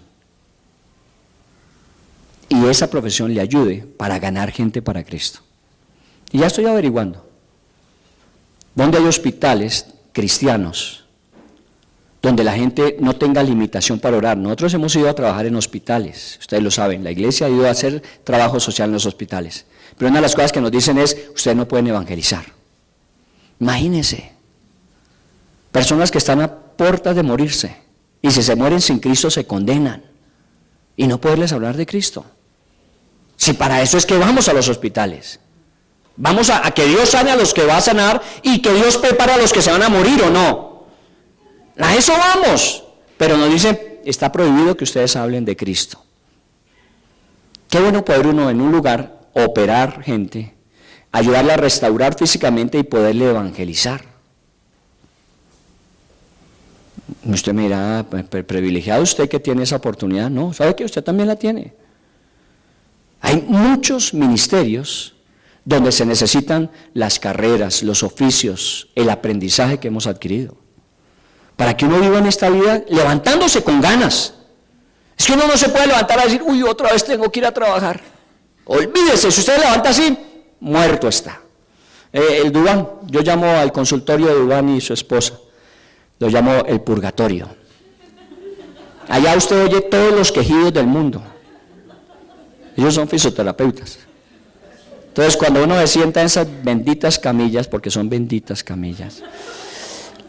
Y esa profesión le ayude para ganar gente para Cristo. Y ya estoy averiguando. ¿Dónde hay hospitales cristianos donde la gente no tenga limitación para orar? Nosotros hemos ido a trabajar en hospitales, ustedes lo saben, la iglesia ha ido a hacer trabajo social en los hospitales. Pero una de las cosas que nos dicen es, ustedes no pueden evangelizar. Imagínense, personas que están a puertas de morirse, y si se mueren sin Cristo se condenan, y no poderles hablar de Cristo. Si para eso es que vamos a los hospitales, vamos a que Dios sane a los que va a sanar, y que Dios prepara a los que se van a morir o no. A eso vamos, pero nos dicen, está prohibido que ustedes hablen de Cristo. Qué bueno poder uno en un lugar operar gente, ayudarla a restaurar físicamente y poderle evangelizar. Usted me dirá, privilegiado usted que tiene esa oportunidad. No, ¿sabe que usted también la tiene? Hay muchos ministerios donde se necesitan las carreras, los oficios, el aprendizaje que hemos adquirido, para que uno viva en esta vida levantándose con ganas. Es que uno no se puede levantar a decir, uy, otra vez tengo que ir a trabajar. Olvídese, si usted se levanta así, muerto está. El Dubán, yo llamo al consultorio de Dubán y su esposa, lo llamo el purgatorio. Allá usted oye todos los quejidos del mundo. Ellos son fisioterapeutas. Entonces cuando uno se sienta en esas benditas camillas, porque son benditas camillas,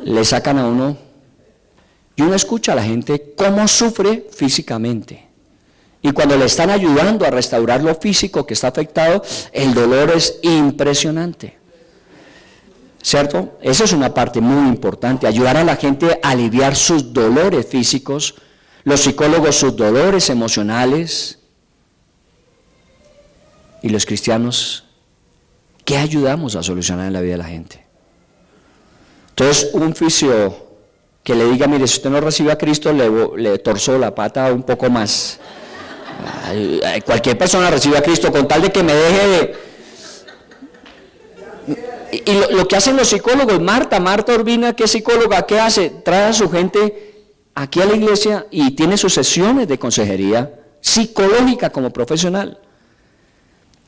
le sacan a uno, y uno escucha a la gente cómo sufre físicamente. Y cuando le están ayudando a restaurar lo físico que está afectado, el dolor es impresionante. ¿Cierto? Esa es una parte muy importante, ayudar a la gente a aliviar sus dolores físicos, los psicólogos sus dolores emocionales, y los cristianos, ¿qué ayudamos a solucionar en la vida de la gente? Entonces, un fisio que le diga, mire, si usted no recibe a Cristo, le torzó la pata un poco más. Cualquier persona recibe a Cristo con tal de que me deje de... Y lo que hacen los psicólogos, Marta Urbina, que es psicóloga, ¿qué hace? Trae a su gente aquí a la iglesia y tiene sus sesiones de consejería psicológica como profesional.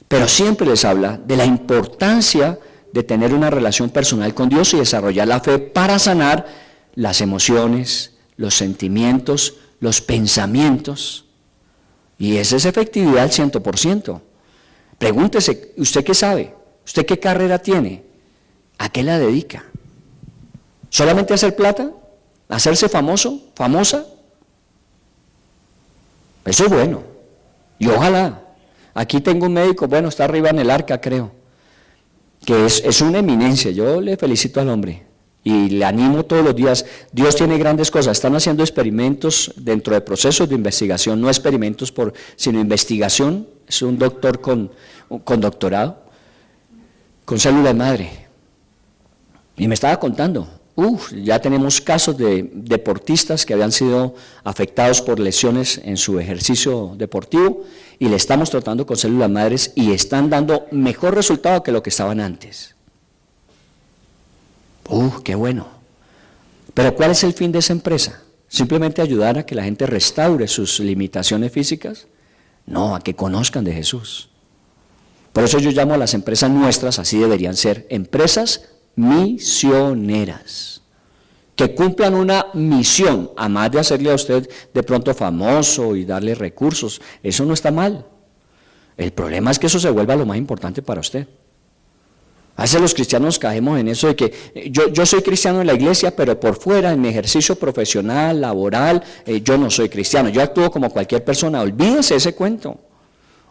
Pero siempre les habla de la importancia de tener una relación personal con Dios y desarrollar la fe para sanar las emociones, los sentimientos, los pensamientos. Y esa es efectividad al 100%. Pregúntese, ¿usted qué sabe? ¿Usted qué carrera tiene? ¿A qué la dedica? ¿Solamente a hacer plata? ¿A hacerse famoso? ¿Famosa? Eso es bueno. Y ojalá. Aquí tengo un médico, bueno, está arriba en el arca, creo, que es una eminencia. Yo le felicito al hombre y le animo todos los días. Dios tiene grandes cosas. Están haciendo experimentos dentro de procesos de investigación, no experimentos sino investigación. Es un doctor con doctorado, con células madre. Y me estaba contando, ya tenemos casos de deportistas que habían sido afectados por lesiones en su ejercicio deportivo y le estamos tratando con células madres y están dando mejor resultado que lo que estaban antes. ¡Qué bueno! Pero ¿cuál es el fin de esa empresa? ¿Simplemente ayudar a que la gente restaure sus limitaciones físicas? No, a que conozcan de Jesús. Por eso yo llamo a las empresas nuestras, así deberían ser, empresas misioneras, que cumplan una misión, además de hacerle a usted de pronto famoso y darle recursos. Eso no está mal. El problema es que eso se vuelva lo más importante para usted. A veces los cristianos caemos en eso de que yo soy cristiano en la iglesia, pero por fuera, en mi ejercicio profesional, laboral, yo no soy cristiano, yo actúo como cualquier persona. Olvídese ese cuento.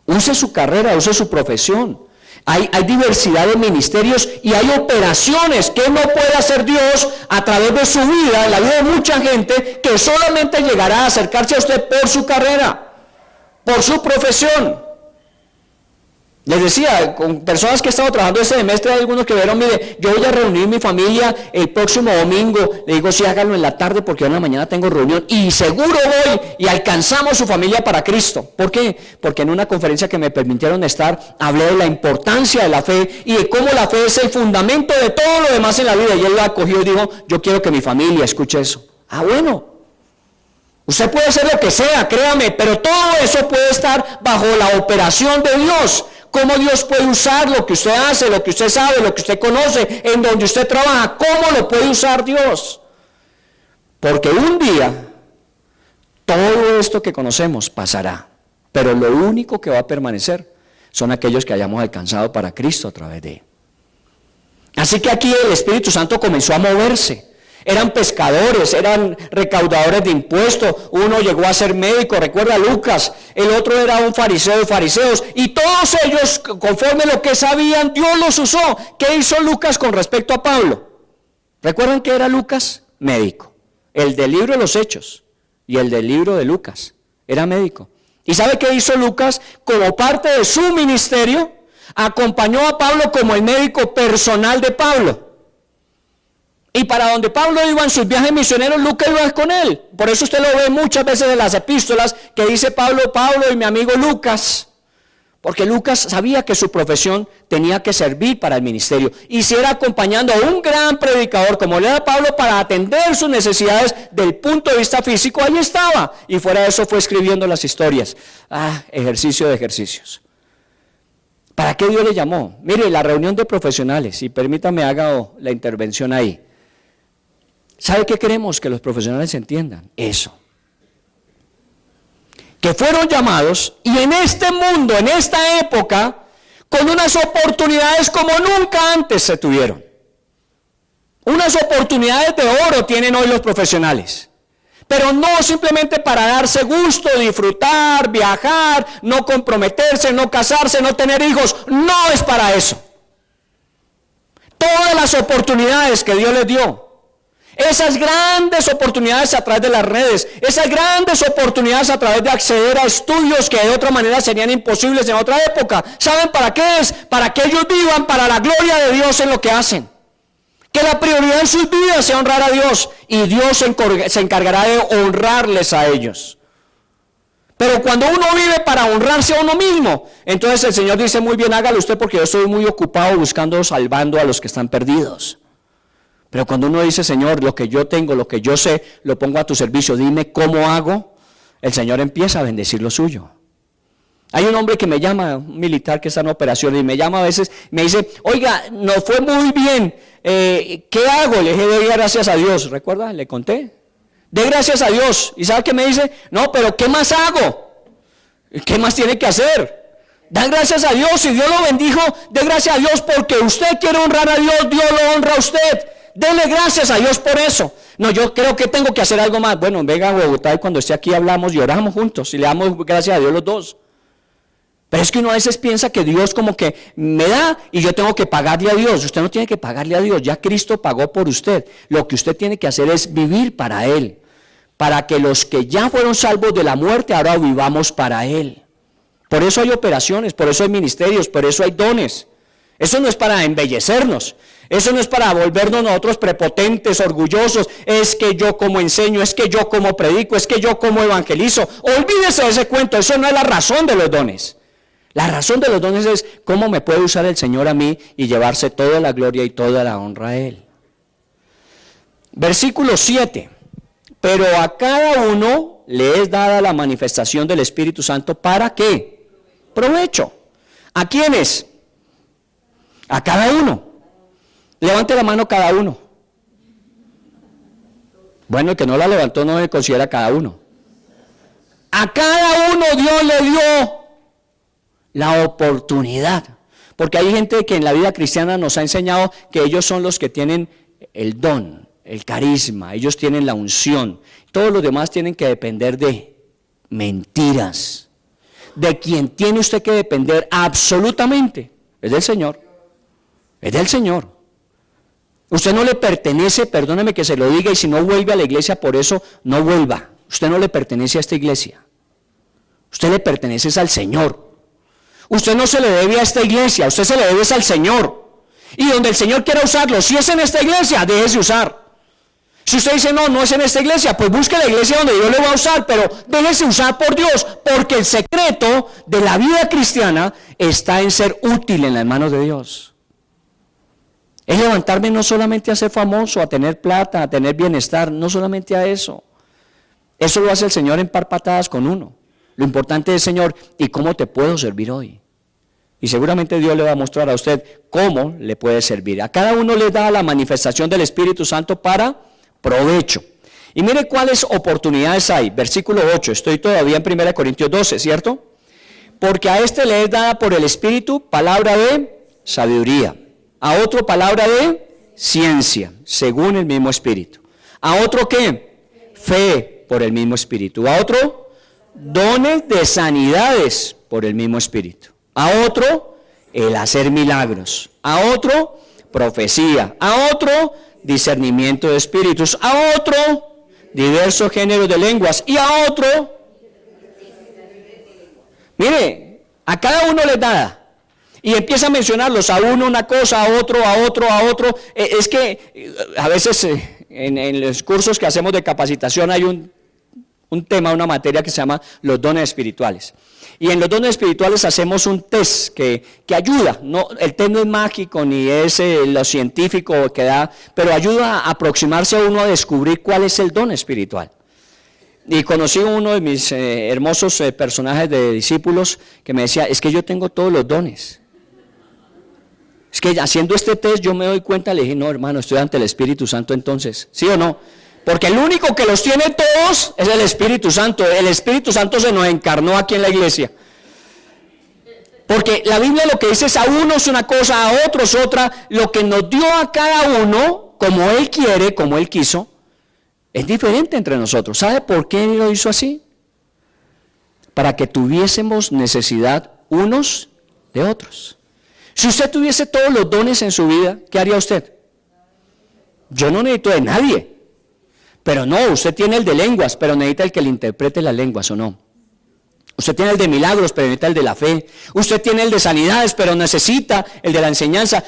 Use su carrera, use su profesión. Hay diversidad de ministerios y hay operaciones que no puede hacer Dios a través de su vida, en la vida de mucha gente, que solamente llegará a acercarse a usted por su carrera, por su profesión. Les decía, con personas que he estado trabajando este semestre, hay algunos que vieron, mire, yo voy a reunir mi familia el próximo domingo. Le digo, sí, háganlo en la tarde porque en la mañana tengo reunión y seguro voy y alcanzamos su familia para Cristo. ¿Por qué? Porque en una conferencia que me permitieron estar, hablé de la importancia de la fe y de cómo la fe es el fundamento de todo lo demás en la vida. Y él lo acogió y dijo, yo quiero que mi familia escuche eso. Bueno. Usted puede hacer lo que sea, créame, pero todo eso puede estar bajo la operación de Dios. Cómo Dios puede usar lo que usted hace, lo que usted sabe, lo que usted conoce, en donde usted trabaja, cómo lo puede usar Dios. Porque un día, todo esto que conocemos pasará, pero lo único que va a permanecer son aquellos que hayamos alcanzado para Cristo a través de él. Así que aquí el Espíritu Santo comenzó a moverse. Eran pescadores, eran recaudadores de impuestos, uno llegó a ser médico, recuerda Lucas, el otro era un fariseo de fariseos, y todos ellos, conforme lo que sabían, Dios los usó. ¿Qué hizo Lucas con respecto a Pablo? ¿Recuerdan que era Lucas? Médico. El del libro de los Hechos y el del libro de Lucas, era médico. ¿Y sabe qué hizo Lucas? Como parte de su ministerio, acompañó a Pablo como el médico personal de Pablo. Y para donde Pablo iba en sus viajes misioneros, Lucas iba con él. Por eso usted lo ve muchas veces en las epístolas que dice Pablo y mi amigo Lucas. Porque Lucas sabía que su profesión tenía que servir para el ministerio. Y si era acompañando a un gran predicador como le era Pablo para atender sus necesidades del punto de vista físico, ahí estaba. Y fuera de eso fue escribiendo las historias. Ejercicio de ejercicios. ¿Para qué Dios le llamó? Mire, la reunión de profesionales, y permítame haga la intervención ahí. ¿Sabe qué queremos que los profesionales entiendan? Eso. Que fueron llamados y en este mundo, en esta época, con unas oportunidades como nunca antes se tuvieron. Unas oportunidades de oro tienen hoy los profesionales. Pero no simplemente para darse gusto, disfrutar, viajar, no comprometerse, no casarse, no tener hijos. No es para eso. Todas las oportunidades que Dios les dio, esas grandes oportunidades a través de las redes, esas grandes oportunidades a través de acceder a estudios que de otra manera serían imposibles en otra época, ¿saben para qué es? Para que ellos vivan para la gloria de Dios en lo que hacen. Que la prioridad en sus vidas sea honrar a Dios y Dios se encargará de honrarles a ellos. Pero cuando uno vive para honrarse a uno mismo, entonces el Señor dice, muy bien, hágalo usted porque yo estoy muy ocupado buscando, salvando a los que están perdidos. Pero cuando uno dice, Señor, lo que yo tengo, lo que yo sé, lo pongo a tu servicio, dime cómo hago, el Señor empieza a bendecir lo suyo. Hay un hombre que me llama, un militar que está en operación, y me llama a veces, me dice, oiga, nos fue muy bien, ¿qué hago? Le dije, dé gracias a Dios. ¿Recuerda? Le conté. Dé gracias a Dios. ¿Y sabe qué me dice? No, pero ¿qué más hago? ¿Qué más tiene que hacer? Da gracias a Dios. Si Dios lo bendijo, dé gracias a Dios porque usted quiere honrar a Dios, Dios lo honra a usted. Dele gracias a Dios por eso. No, yo creo que tengo que hacer algo más. Bueno, venga a Bogotá y cuando esté aquí hablamos y oramos juntos y le damos gracias a Dios los dos. Pero es que uno a veces piensa que Dios como que me da y yo tengo que pagarle a Dios. Usted no tiene que pagarle a Dios, ya Cristo pagó por usted. Lo que usted tiene que hacer es vivir para Él. Para que los que ya fueron salvos de la muerte ahora vivamos para Él. Por eso hay operaciones, por eso hay ministerios, por eso hay dones. Eso no es para embellecernos. Eso no es para volvernos nosotros prepotentes, orgullosos. Es que yo como enseño, es que yo como predico, es que yo como evangelizo. Olvídese de ese cuento, eso no es la razón de los dones. La razón de los dones es cómo me puede usar el Señor a mí y llevarse toda la gloria y toda la honra a Él. Versículo 7. Pero a cada uno le es dada la manifestación del Espíritu Santo. ¿Para qué? Provecho. ¿A quiénes? A cada uno. Levante la mano cada uno. Bueno, el que no la levantó no se considera cada uno. A cada uno Dios le dio la oportunidad. Porque hay gente que en la vida cristiana nos ha enseñado que ellos son los que tienen el don, el carisma, ellos tienen la unción. Todos los demás tienen que depender de mentiras. De quien tiene usted que depender absolutamente es del Señor. Es del Señor. Usted no le pertenece, perdóneme que se lo diga, y si no vuelve a la iglesia por eso, no vuelva. Usted no le pertenece a esta iglesia. Usted le pertenece al Señor. Usted no se le debe a esta iglesia, usted se le debe al Señor. Y donde el Señor quiera usarlo, si es en esta iglesia, déjese usar. Si usted dice, no, no es en esta iglesia, pues busque la iglesia donde Dios le va a usar, pero déjese usar por Dios, porque el secreto de la vida cristiana está en ser útil en las manos de Dios. Es levantarme no solamente a ser famoso, a tener plata, a tener bienestar, no solamente a eso. Eso lo hace el Señor en par patadas con uno. Lo importante es, Señor, ¿y cómo te puedo servir hoy? Y seguramente Dios le va a mostrar a usted cómo le puede servir. A cada uno le da la manifestación del Espíritu Santo para provecho. Y mire cuáles oportunidades hay. Versículo 8, estoy todavía en 1 Corintios 12, ¿cierto? Porque a este le es dada por el Espíritu palabra de sabiduría. A otro palabra de ciencia, según el mismo Espíritu. A otro ¿qué? Fe, por el mismo Espíritu. A otro dones de sanidades, por el mismo Espíritu. A otro el hacer milagros. A otro profecía. A otro discernimiento de espíritus. A otro diversos géneros de lenguas. Y a otro, mire, a cada uno les da. Y empieza a mencionarlos, a uno una cosa, a otro, a otro, a otro. Es que a veces en los cursos que hacemos de capacitación hay un tema, una materia que se llama los dones espirituales. Y en los dones espirituales hacemos un test que ayuda. No, el test no es mágico ni es lo científico que da, pero ayuda a aproximarse a uno a descubrir cuál es el don espiritual. Y conocí a uno de mis hermosos personajes de discípulos que me decía, es que yo tengo todos los dones. Es que haciendo este test yo me doy cuenta, le dije, no hermano, estoy ante el Espíritu Santo entonces, ¿sí o no? Porque el único que los tiene todos es el Espíritu Santo. El Espíritu Santo se nos encarnó aquí en la iglesia. Porque la Biblia lo que dice es a unos una cosa, a otros otra. Lo que nos dio a cada uno, como Él quiere, como Él quiso, es diferente entre nosotros. ¿Sabe por qué Él lo hizo así? Para que tuviésemos necesidad unos de otros. Si usted tuviese todos los dones en su vida, ¿qué haría usted? Yo no necesito de nadie. Pero no, usted tiene el de lenguas, pero necesita el que le interprete las lenguas, ¿o no? Usted tiene el de milagros, pero necesita el de la fe. Usted tiene el de sanidades, pero necesita el de la enseñanza.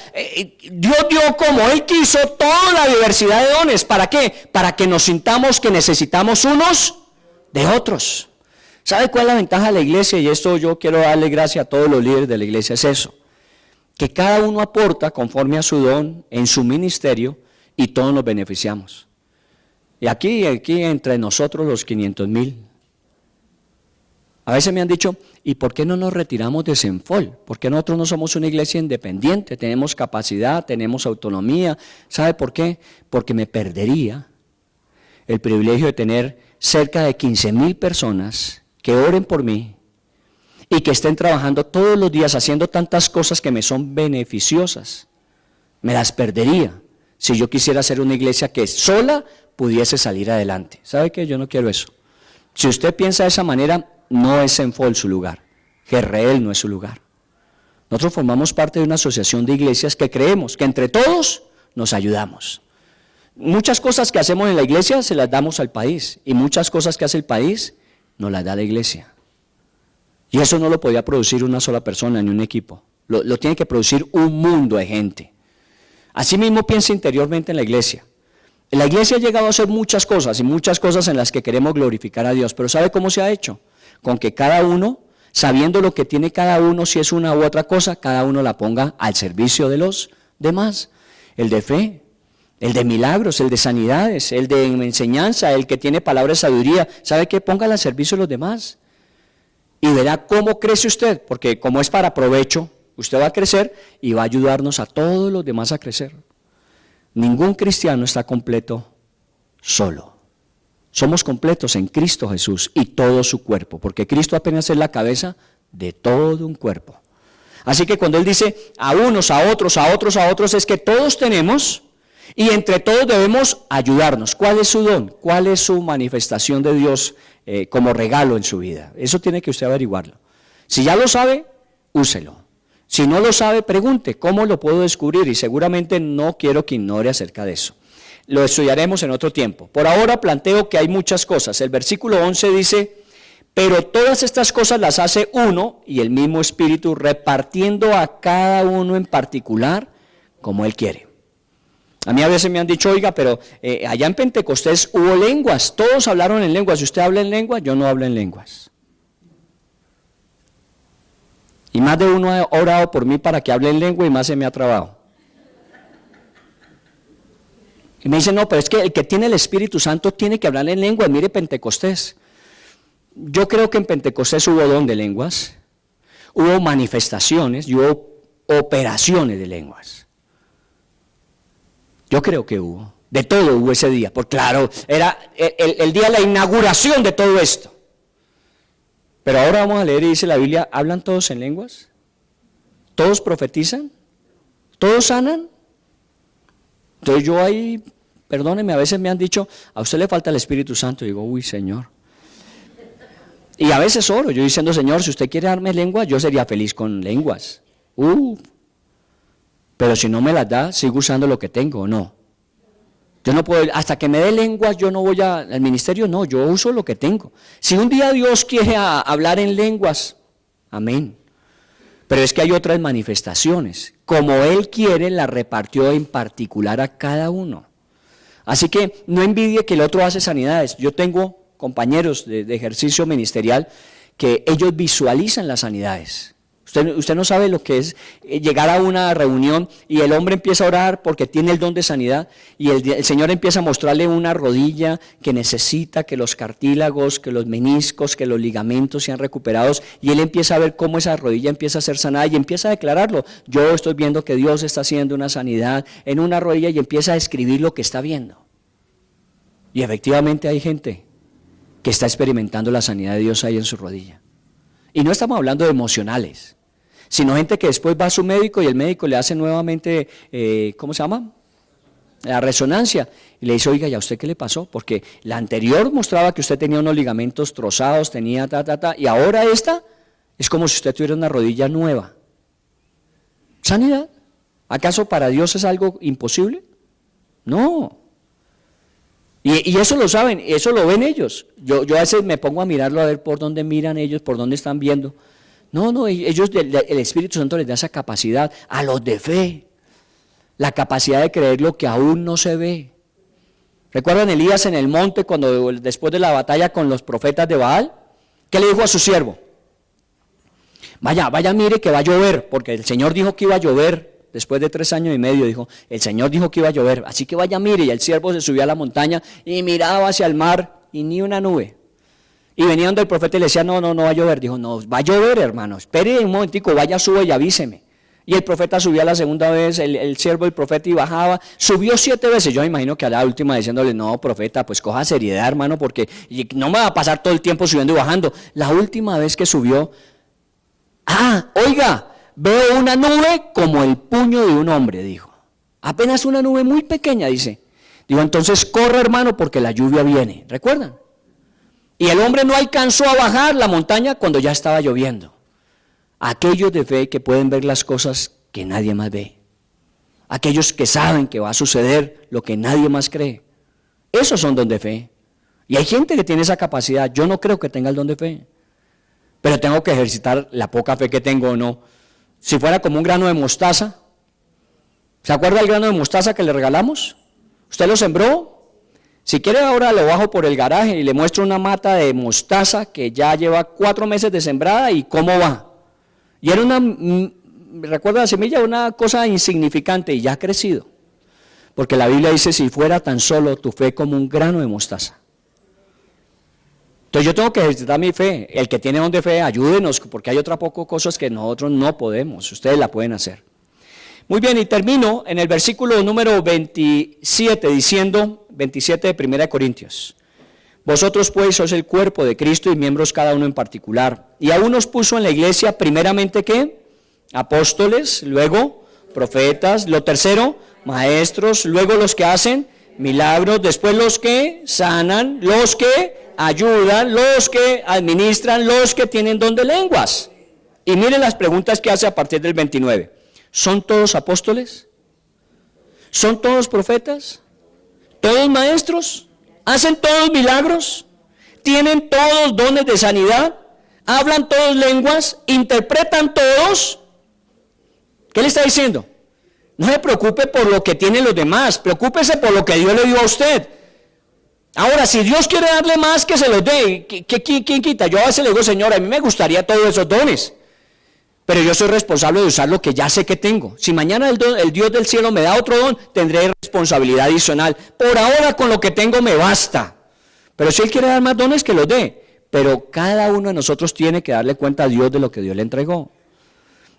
Dios dio como Él quiso toda la diversidad de dones. ¿Para qué? Para que nos sintamos que necesitamos unos de otros. ¿Sabe cuál es la ventaja de la iglesia? Y esto yo quiero darle gracias a todos los líderes de la iglesia, es eso. Que cada uno aporta conforme a su don en su ministerio y todos nos beneficiamos. Y aquí entre nosotros los 500,000. A veces me han dicho, ¿y por qué no nos retiramos de Senfol? ¿Por qué nosotros no somos una iglesia independiente? Tenemos capacidad, tenemos autonomía. ¿Sabe por qué? Porque me perdería el privilegio de tener cerca de 15,000 personas que oren por mí y que estén trabajando todos los días haciendo tantas cosas que me son beneficiosas. Me las perdería si yo quisiera ser una iglesia que sola pudiese salir adelante. ¿Sabe qué? Yo no quiero eso. Si usted piensa de esa manera, no es Senfol su lugar. Jezreel no es su lugar. Nosotros formamos parte de una asociación de iglesias que creemos que entre todos nos ayudamos. Muchas cosas que hacemos en la iglesia se las damos al país y muchas cosas que hace el país nos las da la iglesia. Y eso no lo podía producir una sola persona ni un equipo. Lo tiene que producir un mundo de gente. Así mismo piensa interiormente en la iglesia. La iglesia ha llegado a hacer muchas cosas y muchas cosas en las que queremos glorificar a Dios, pero ¿sabe cómo se ha hecho? Con que cada uno, sabiendo lo que tiene cada uno, si es una u otra cosa, cada uno la ponga al servicio de los demás. El de fe, el de milagros, el de sanidades, el de enseñanza, el que tiene palabra de sabiduría, ¿sabe qué? Póngala al servicio de los demás. Y verá cómo crece usted, porque como es para provecho, usted va a crecer y va a ayudarnos a todos los demás a crecer. Ningún cristiano está completo solo. Somos completos en Cristo Jesús y todo su cuerpo, porque Cristo apenas es la cabeza de todo un cuerpo. Así que cuando Él dice a unos, a otros, es que todos tenemos y entre todos debemos ayudarnos. ¿Cuál es su don? ¿Cuál es su manifestación de Dios como regalo en su vida? Eso tiene que usted averiguarlo. Si ya lo sabe, úselo. Si no lo sabe, pregunte, ¿cómo lo puedo descubrir? Y seguramente no quiero que ignore acerca de eso. Lo estudiaremos en otro tiempo. Por ahora planteo que hay muchas cosas. El versículo 11 dice, pero todas estas cosas las hace uno y el mismo Espíritu, repartiendo a cada uno en particular como Él quiere. A mí a veces me han dicho, oiga, pero allá en Pentecostés hubo lenguas, todos hablaron en lenguas. Si usted habla en lenguas, yo no hablo en lenguas. Y más de uno ha orado por mí para que hable en lengua y más se me ha trabado. Y me dicen, no, pero es que el que tiene el Espíritu Santo tiene que hablar en lengua. Mire Pentecostés. Yo creo que en Pentecostés hubo don de lenguas, hubo manifestaciones y hubo operaciones de lenguas. Yo creo que hubo. De todo hubo ese día. Porque claro, era el día de la inauguración de todo esto. Pero ahora vamos a leer y dice la Biblia, ¿hablan todos en lenguas? ¿Todos profetizan? ¿Todos sanan? Entonces yo ahí, perdónenme, a veces me han dicho, a usted le falta el Espíritu Santo. Y digo, uy, Señor. Y a veces oro, yo diciendo, Señor, si usted quiere darme lengua, yo sería feliz con lenguas. Pero si no me las da, sigo usando lo que tengo, ¿o no? Yo no puedo, hasta que me dé lenguas, yo no voy al ministerio, no, yo uso lo que tengo. Si un día Dios quiere hablar en lenguas, amén. Pero es que hay otras manifestaciones. Como Él quiere, la repartió en particular a cada uno. Así que no envidie que el otro hace sanidades. Yo tengo compañeros de ejercicio ministerial que ellos visualizan las sanidades. Usted no sabe lo que es llegar a una reunión y el hombre empieza a orar porque tiene el don de sanidad y el Señor empieza a mostrarle una rodilla que necesita que los cartílagos, que los meniscos, que los ligamentos sean recuperados y él empieza a ver cómo esa rodilla empieza a ser sanada y empieza a declararlo. Yo estoy viendo que Dios está haciendo una sanidad en una rodilla y empieza a describir lo que está viendo. Y efectivamente hay gente que está experimentando la sanidad de Dios ahí en su rodilla. Y no estamos hablando de emocionales, sino gente que después va a su médico y el médico le hace nuevamente, ¿cómo se llama? La resonancia. Y le dice, oiga, ¿y a usted qué le pasó? Porque la anterior mostraba que usted tenía unos ligamentos trozados, tenía y ahora esta es como si usted tuviera una rodilla nueva. ¿Sanidad? ¿Acaso para Dios es algo imposible? No. Y eso lo saben, eso lo ven ellos. Yo a veces me pongo a mirarlo a ver por dónde miran ellos, por dónde están viendo. No, ellos, el Espíritu Santo les da esa capacidad a los de fe, la capacidad de creer lo que aún no se ve. ¿Recuerdan Elías en el monte cuando después de la batalla con los profetas de Baal? ¿Qué le dijo a su siervo? Vaya, mire que va a llover, porque el Señor dijo que iba a llover. después de 3 años y medio, dijo, el Señor dijo que iba a llover, así que vaya, mire. Y el siervo se subió a la montaña y miraba hacia el mar y ni una nube. Y venía donde el profeta y le decía, no va a llover. Dijo, no, va a llover, hermano, espere un momentico, vaya, sube y avíseme. Y el profeta subía la segunda vez, el siervo del profeta, y bajaba, subió 7 veces. Yo me imagino que a la última diciéndole, no, profeta, pues coja seriedad, hermano, porque no me va a pasar todo el tiempo subiendo y bajando. La última vez que subió, oiga, veo una nube como el puño de un hombre, dijo. Apenas una nube muy pequeña, dice. Digo, entonces corre, hermano, porque la lluvia viene. ¿Recuerdan? Y el hombre no alcanzó a bajar la montaña cuando ya estaba lloviendo. Aquellos de fe que pueden ver las cosas que nadie más ve. Aquellos que saben que va a suceder lo que nadie más cree. Esos son don de fe. Y hay gente que tiene esa capacidad. Yo no creo que tenga el don de fe. Pero tengo que ejercitar la poca fe que tengo o no. Si fuera como un grano de mostaza. ¿Se acuerda del grano de mostaza que le regalamos? ¿Usted lo sembró? Si quiere ahora lo bajo por el garaje y le muestro una mata de mostaza que ya lleva 4 meses de sembrada y cómo va. Y era recuerda la semilla, una cosa insignificante y ya ha crecido. Porque la Biblia dice, si fuera tan solo tu fe como un grano de mostaza. Entonces yo tengo que ejercitar mi fe. El que tiene don de fe, ayúdenos, porque hay otra poco cosas que nosotros no podemos. Ustedes la pueden hacer. Muy bien, y termino en el versículo número 27, diciendo, 27 de 1 Corintios. Vosotros pues sois el cuerpo de Cristo y miembros cada uno en particular. Y aún nos puso en la iglesia primeramente, ¿qué? Apóstoles, luego profetas, lo tercero, maestros, luego los que hacen milagros, después los que sanan, los que ayudan, los que administran, los que tienen don de lenguas. Y miren las preguntas que hace a partir del 29. ¿Son todos apóstoles? ¿Son todos profetas? ¿Todos maestros? ¿Hacen todos milagros? ¿Tienen todos dones de sanidad? ¿Hablan todos lenguas? ¿Interpretan todos? ¿Qué le está diciendo? No se preocupe por lo que tienen los demás, preocúpese por lo que Dios le dio a usted. Ahora, si Dios quiere darle más, que se los dé. ¿Quién quita? Yo a veces le digo, Señor, a mí me gustaría todos esos dones, pero yo soy responsable de usar lo que ya sé que tengo. Si mañana el Dios del cielo me da otro don, tendré responsabilidad adicional. Por ahora con lo que tengo me basta. Pero si Él quiere dar más dones, que los dé. Pero cada uno de nosotros tiene que darle cuenta a Dios de lo que Dios le entregó.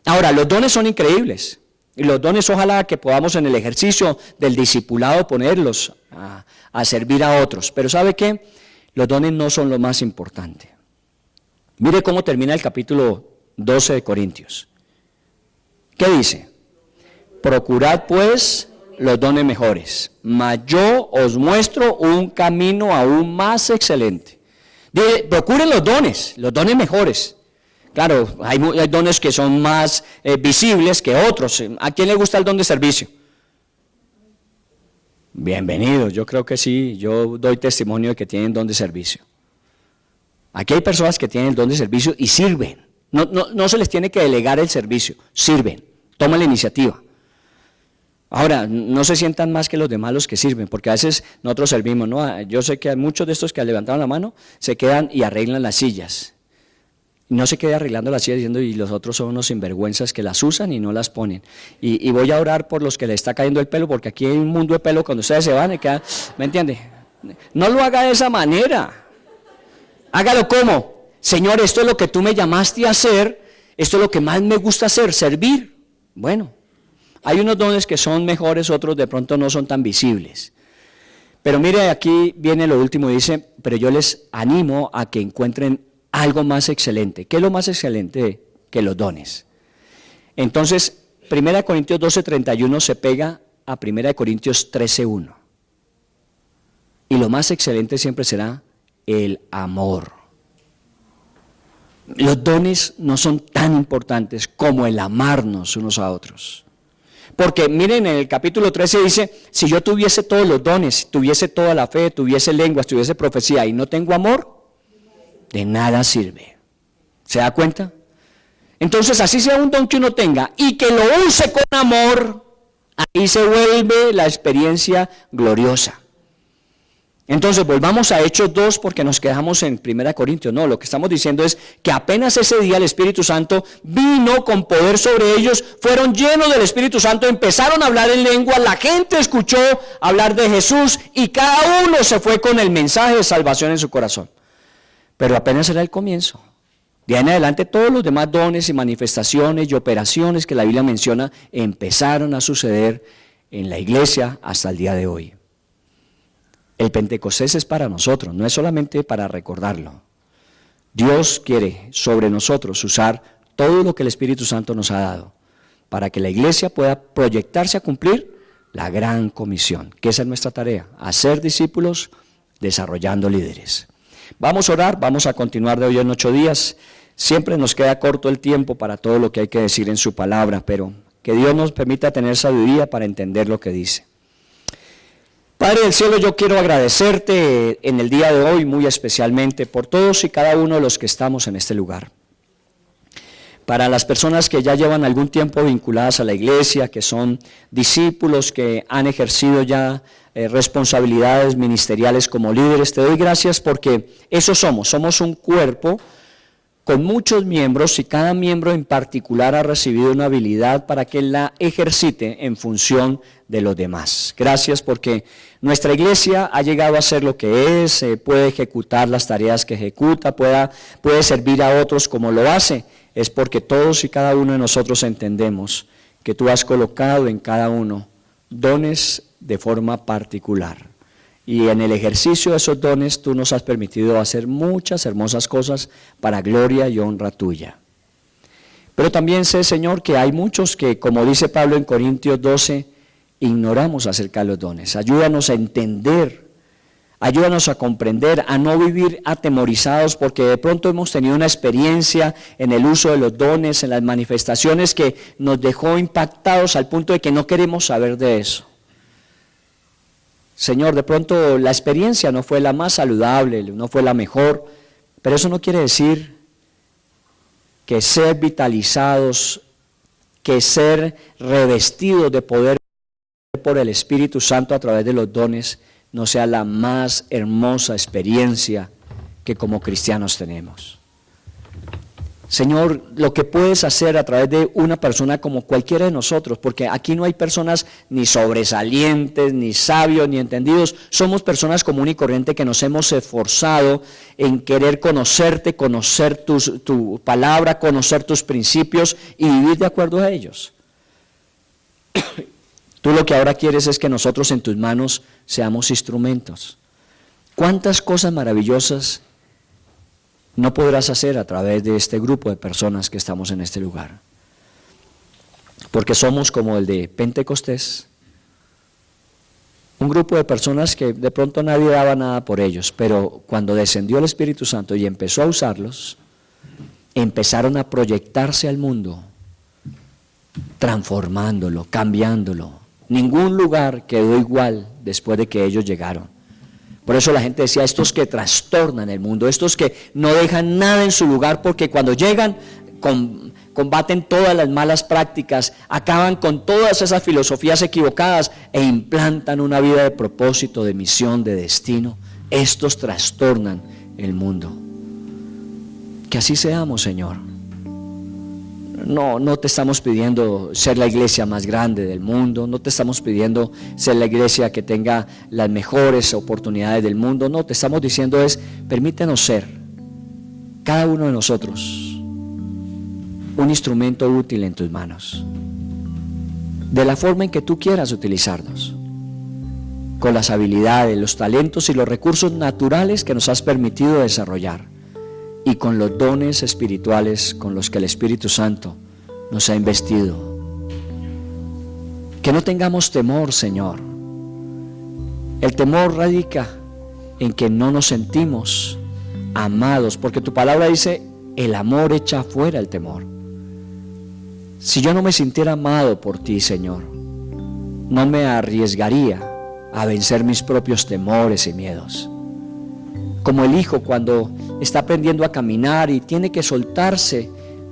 Ahora, los dones son increíbles. Y los dones ojalá que podamos en el ejercicio del discipulado ponerlos a servir a otros. Pero ¿sabe qué? Los dones no son lo más importante. Mire cómo termina el capítulo 12 de Corintios. ¿Qué dice? Procurad pues los dones mejores, mas yo os muestro un camino aún más excelente. Procuren los dones mejores. Claro, hay dones que son más visibles que otros. ¿A quién le gusta el don de servicio? Bienvenidos, yo creo que sí, yo doy testimonio de que tienen don de servicio. Aquí hay personas que tienen el don de servicio y sirven. No se les tiene que delegar el servicio, sirven, toman la iniciativa. Ahora, no se sientan más que los demás los que sirven, porque a veces nosotros servimos, ¿no? Yo sé que hay muchos de estos que levantaron la mano, se quedan y arreglan las sillas. No se quede arreglando las sillas diciendo, y los otros son unos sinvergüenzas que las usan y no las ponen. Y voy a orar por los que le está cayendo el pelo, porque aquí hay un mundo de pelo cuando ustedes se van y quedan, ¿me entiende? No lo haga de esa manera. Hágalo como, Señor, esto es lo que tú me llamaste a hacer, esto es lo que más me gusta hacer, servir. Bueno, hay unos dones que son mejores, otros de pronto no son tan visibles. Pero mire, aquí viene lo último, dice, pero yo les animo a que encuentren algo más excelente. ¿Qué es lo más excelente que los dones? Entonces, 1 Corintios 12:31 se pega a 1 Corintios 13:1. Y lo más excelente siempre será el amor. Los dones no son tan importantes como el amarnos unos a otros. Porque miren, en el capítulo 13 dice, si yo tuviese todos los dones, tuviese toda la fe, tuviese lenguas, tuviese profecía y no tengo amor, de nada sirve. ¿Se da cuenta? Entonces, así sea un don que uno tenga y que lo use con amor, ahí se vuelve la experiencia gloriosa. Entonces volvamos a Hechos 2 porque nos quedamos en 1 Corintios. No, lo que estamos diciendo es que apenas ese día el Espíritu Santo vino con poder sobre ellos, fueron llenos del Espíritu Santo, empezaron a hablar en lengua, la gente escuchó hablar de Jesús y cada uno se fue con el mensaje de salvación en su corazón. Pero apenas era el comienzo. De ahí en adelante todos los demás dones y manifestaciones y operaciones que la Biblia menciona empezaron a suceder en la iglesia hasta el día de hoy. El Pentecostés es para nosotros, no es solamente para recordarlo. Dios quiere sobre nosotros usar todo lo que el Espíritu Santo nos ha dado para que la iglesia pueda proyectarse a cumplir la gran comisión, que esa es nuestra tarea, hacer discípulos desarrollando líderes. Vamos a orar, vamos a continuar de hoy en 8 días. Siempre nos queda corto el tiempo para todo lo que hay que decir en su palabra, pero que Dios nos permita tener sabiduría para entender lo que dice. Padre del cielo, yo quiero agradecerte en el día de hoy muy especialmente por todos y cada uno de los que estamos en este lugar. Para las personas que ya llevan algún tiempo vinculadas a la iglesia, que son discípulos, que han ejercido ya responsabilidades ministeriales como líderes, te doy gracias porque eso somos un cuerpo con muchos miembros y cada miembro en particular ha recibido una habilidad para que la ejercite en función de los demás. Gracias porque nuestra iglesia ha llegado a ser lo que es, puede ejecutar las tareas que ejecuta, puede servir a otros como lo hace. Es porque todos y cada uno de nosotros entendemos que tú has colocado en cada uno dones de forma particular. Y en el ejercicio de esos dones tú nos has permitido hacer muchas hermosas cosas para gloria y honra tuya. Pero también sé, Señor, que hay muchos que, como dice Pablo en Corintios 12, ignoramos acerca de los dones. Ayúdanos a entender, ayúdanos a comprender, a no vivir atemorizados porque de pronto hemos tenido una experiencia en el uso de los dones, en las manifestaciones que nos dejó impactados al punto de que no queremos saber de eso. Señor, de pronto la experiencia no fue la más saludable, no fue la mejor, pero eso no quiere decir que ser vitalizados, que ser revestidos de poder por el Espíritu Santo a través de los dones no sea la más hermosa experiencia que como cristianos tenemos. Señor, lo que puedes hacer a través de una persona como cualquiera de nosotros, porque aquí no hay personas ni sobresalientes, ni sabios, ni entendidos, somos personas común y corriente que nos hemos esforzado en querer conocerte, conocer tu palabra, conocer tus principios y vivir de acuerdo a ellos. Tú lo que ahora quieres es que nosotros en tus manos seamos instrumentos. ¿Cuántas cosas maravillosas no podrás hacer a través de este grupo de personas que estamos en este lugar? Porque somos como el de Pentecostés, un grupo de personas que de pronto nadie daba nada por ellos, pero cuando descendió el Espíritu Santo y empezó a usarlos, empezaron a proyectarse al mundo, transformándolo, cambiándolo. Ningún lugar quedó igual después de que ellos llegaron. Por eso la gente decía, estos que trastornan el mundo, estos que no dejan nada en su lugar, porque cuando llegan combaten todas las malas prácticas, acaban con todas esas filosofías equivocadas e implantan una vida de propósito, de misión, de destino. Estos trastornan el mundo. Que así seamos, Señor. No te estamos pidiendo ser la iglesia más grande del mundo, no te estamos pidiendo ser la iglesia que tenga las mejores oportunidades del mundo, no, te estamos diciendo es, permítenos ser, cada uno de nosotros, un instrumento útil en tus manos, de la forma en que tú quieras utilizarnos, con las habilidades, los talentos y los recursos naturales que nos has permitido desarrollar, y con los dones espirituales con los que el Espíritu Santo nos ha investido. Que no tengamos temor, Señor. El temor radica en que no nos sentimos amados, porque tu palabra dice, el amor echa fuera el temor. Si yo no me sintiera amado por ti, Señor, no me arriesgaría a vencer mis propios temores y miedos. Como el hijo cuando está aprendiendo a caminar y tiene que soltarse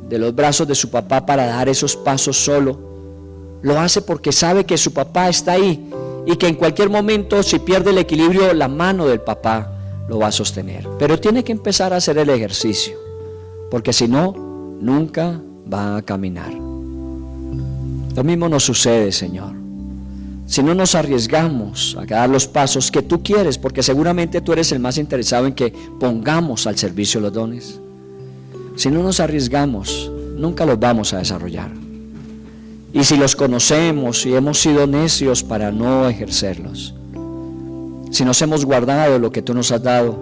de los brazos de su papá para dar esos pasos solo, lo hace porque sabe que su papá está ahí y que en cualquier momento, si pierde el equilibrio, la mano del papá lo va a sostener. Pero tiene que empezar a hacer el ejercicio, porque si no, nunca va a caminar. Lo mismo nos sucede, Señor. Si no nos arriesgamos a dar los pasos que tú quieres, porque seguramente tú eres el más interesado en que pongamos al servicio los dones. Si no nos arriesgamos, nunca los vamos a desarrollar. Y si los conocemos y hemos sido necios para no ejercerlos, si nos hemos guardado lo que tú nos has dado,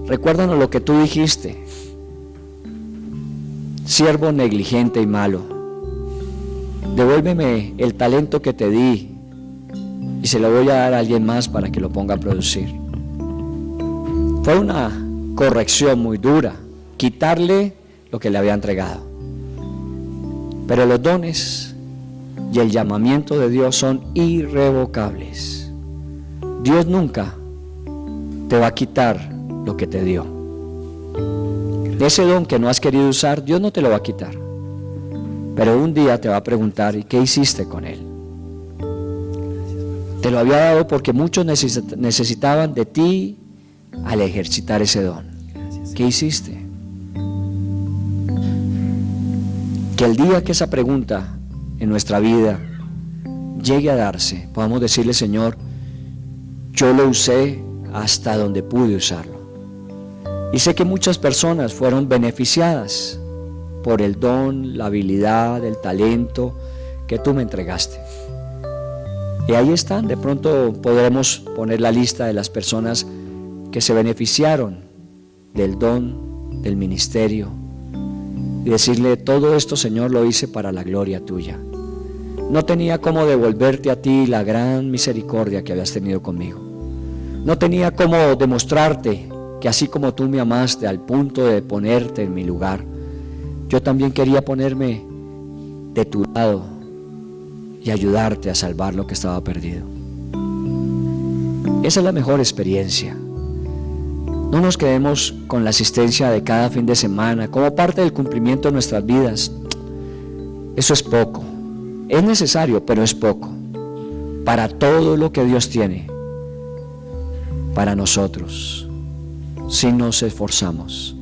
recuérdanos lo que tú dijiste: siervo negligente y malo, devuélveme el talento que te di y se lo voy a dar a alguien más para que lo ponga a producir. Fue una corrección muy dura, quitarle lo que le había entregado. Pero los dones y el llamamiento de Dios son irrevocables. Dios nunca te va a quitar lo que te dio. Ese don que no has querido usar, Dios no te lo va a quitar. Pero un día te va a preguntar: ¿y qué hiciste con él? Te lo había dado porque muchos necesitaban de ti al ejercitar ese don. ¿Qué hiciste? Que el día que esa pregunta en nuestra vida llegue a darse, podamos decirle: Señor, yo lo usé hasta donde pude usarlo. Y sé que muchas personas fueron beneficiadas por el don, la habilidad, el talento que tú me entregaste. Y ahí están, de pronto podremos poner la lista de las personas que se beneficiaron del don, del ministerio, y decirle: todo esto, Señor, lo hice para la gloria tuya. No tenía cómo devolverte a ti la gran misericordia que habías tenido conmigo. No tenía cómo demostrarte que así como tú me amaste al punto de ponerte en mi lugar, yo también quería ponerme de tu lado y ayudarte a salvar lo que estaba perdido. Esa es la mejor experiencia. No nos quedemos con la asistencia de cada fin de semana como parte del cumplimiento de nuestras vidas. Eso es poco. Es necesario, pero es poco para todo lo que Dios tiene para nosotros, si nos esforzamos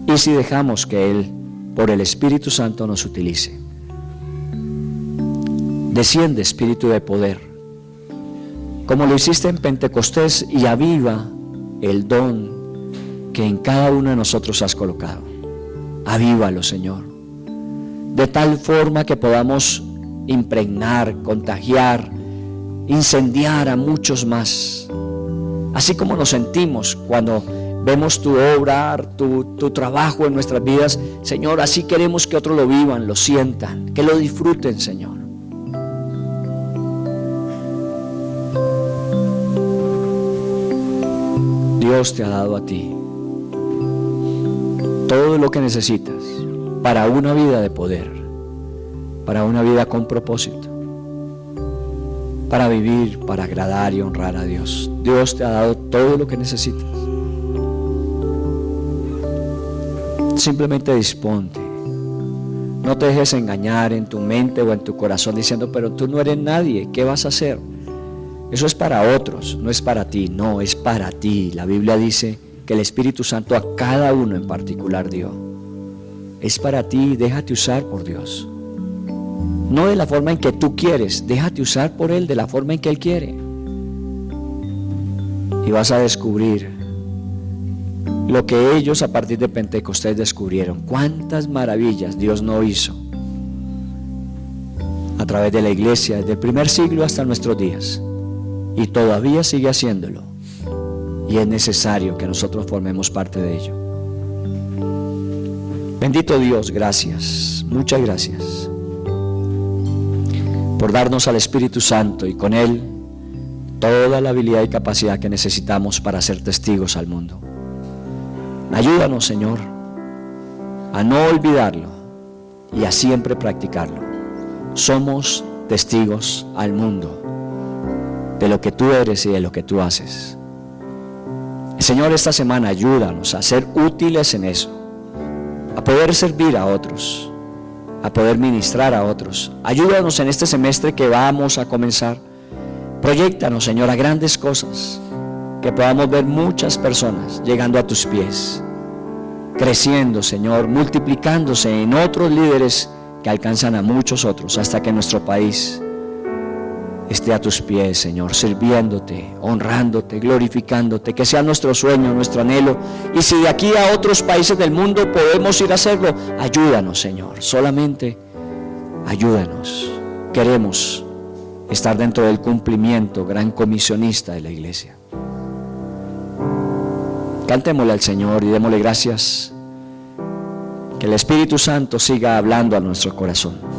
y si dejamos que Él, por el Espíritu Santo, nos utilice. Desciende, Espíritu de poder, como lo hiciste en Pentecostés, y aviva el don que en cada uno de nosotros has colocado. Avívalo, Señor, de tal forma que podamos impregnar, contagiar, incendiar a muchos más, así como nos sentimos cuando vemos tu obra, tu trabajo en nuestras vidas. Señor, así queremos que otros lo vivan, lo sientan, que lo disfruten, Señor. Dios te ha dado a ti todo lo que necesitas para una vida de poder, para una vida con propósito, para vivir, para agradar y honrar a Dios. Dios te ha dado todo lo que necesitas. Simplemente disponte. No te dejes engañar en tu mente o en tu corazón diciendo: pero tú no eres nadie, ¿qué vas a hacer? Eso es para otros, no es para ti. No, es para ti. La Biblia dice que el Espíritu Santo a cada uno en particular dio. Es para ti, déjate usar por Dios. No de la forma en que tú quieres, déjate usar por Él de la forma en que Él quiere. Y vas a descubrir lo que ellos a partir de Pentecostés descubrieron. Cuántas maravillas Dios no hizo a través de la iglesia desde el primer siglo hasta nuestros días, y todavía sigue haciéndolo, y es necesario que nosotros formemos parte de ello. Bendito Dios, gracias, muchas gracias por darnos al Espíritu Santo y con Él toda la habilidad y capacidad que necesitamos para ser testigos al mundo. Ayúdanos, Señor, a no olvidarlo y a siempre practicarlo. Somos testigos al mundo de lo que tú eres y de lo que tú haces. Señor, esta semana ayúdanos a ser útiles en eso, a poder servir a otros, a poder ministrar a otros. Ayúdanos en este semestre que vamos a comenzar, Proyéctanos, Señor, a grandes cosas, que podamos ver muchas personas llegando a tus pies, creciendo, Señor, multiplicándose en otros líderes que alcanzan a muchos otros, hasta que nuestro país esté a tus pies, Señor, sirviéndote, honrándote, glorificándote, que sea nuestro sueño, nuestro anhelo. Y si de aquí a otros países del mundo podemos ir a hacerlo, ayúdanos, Señor, solamente ayúdanos. Queremos estar dentro del cumplimiento gran comisionista de la iglesia. Cantémosle al Señor y démosle gracias. Que el Espíritu Santo siga hablando a nuestro corazón.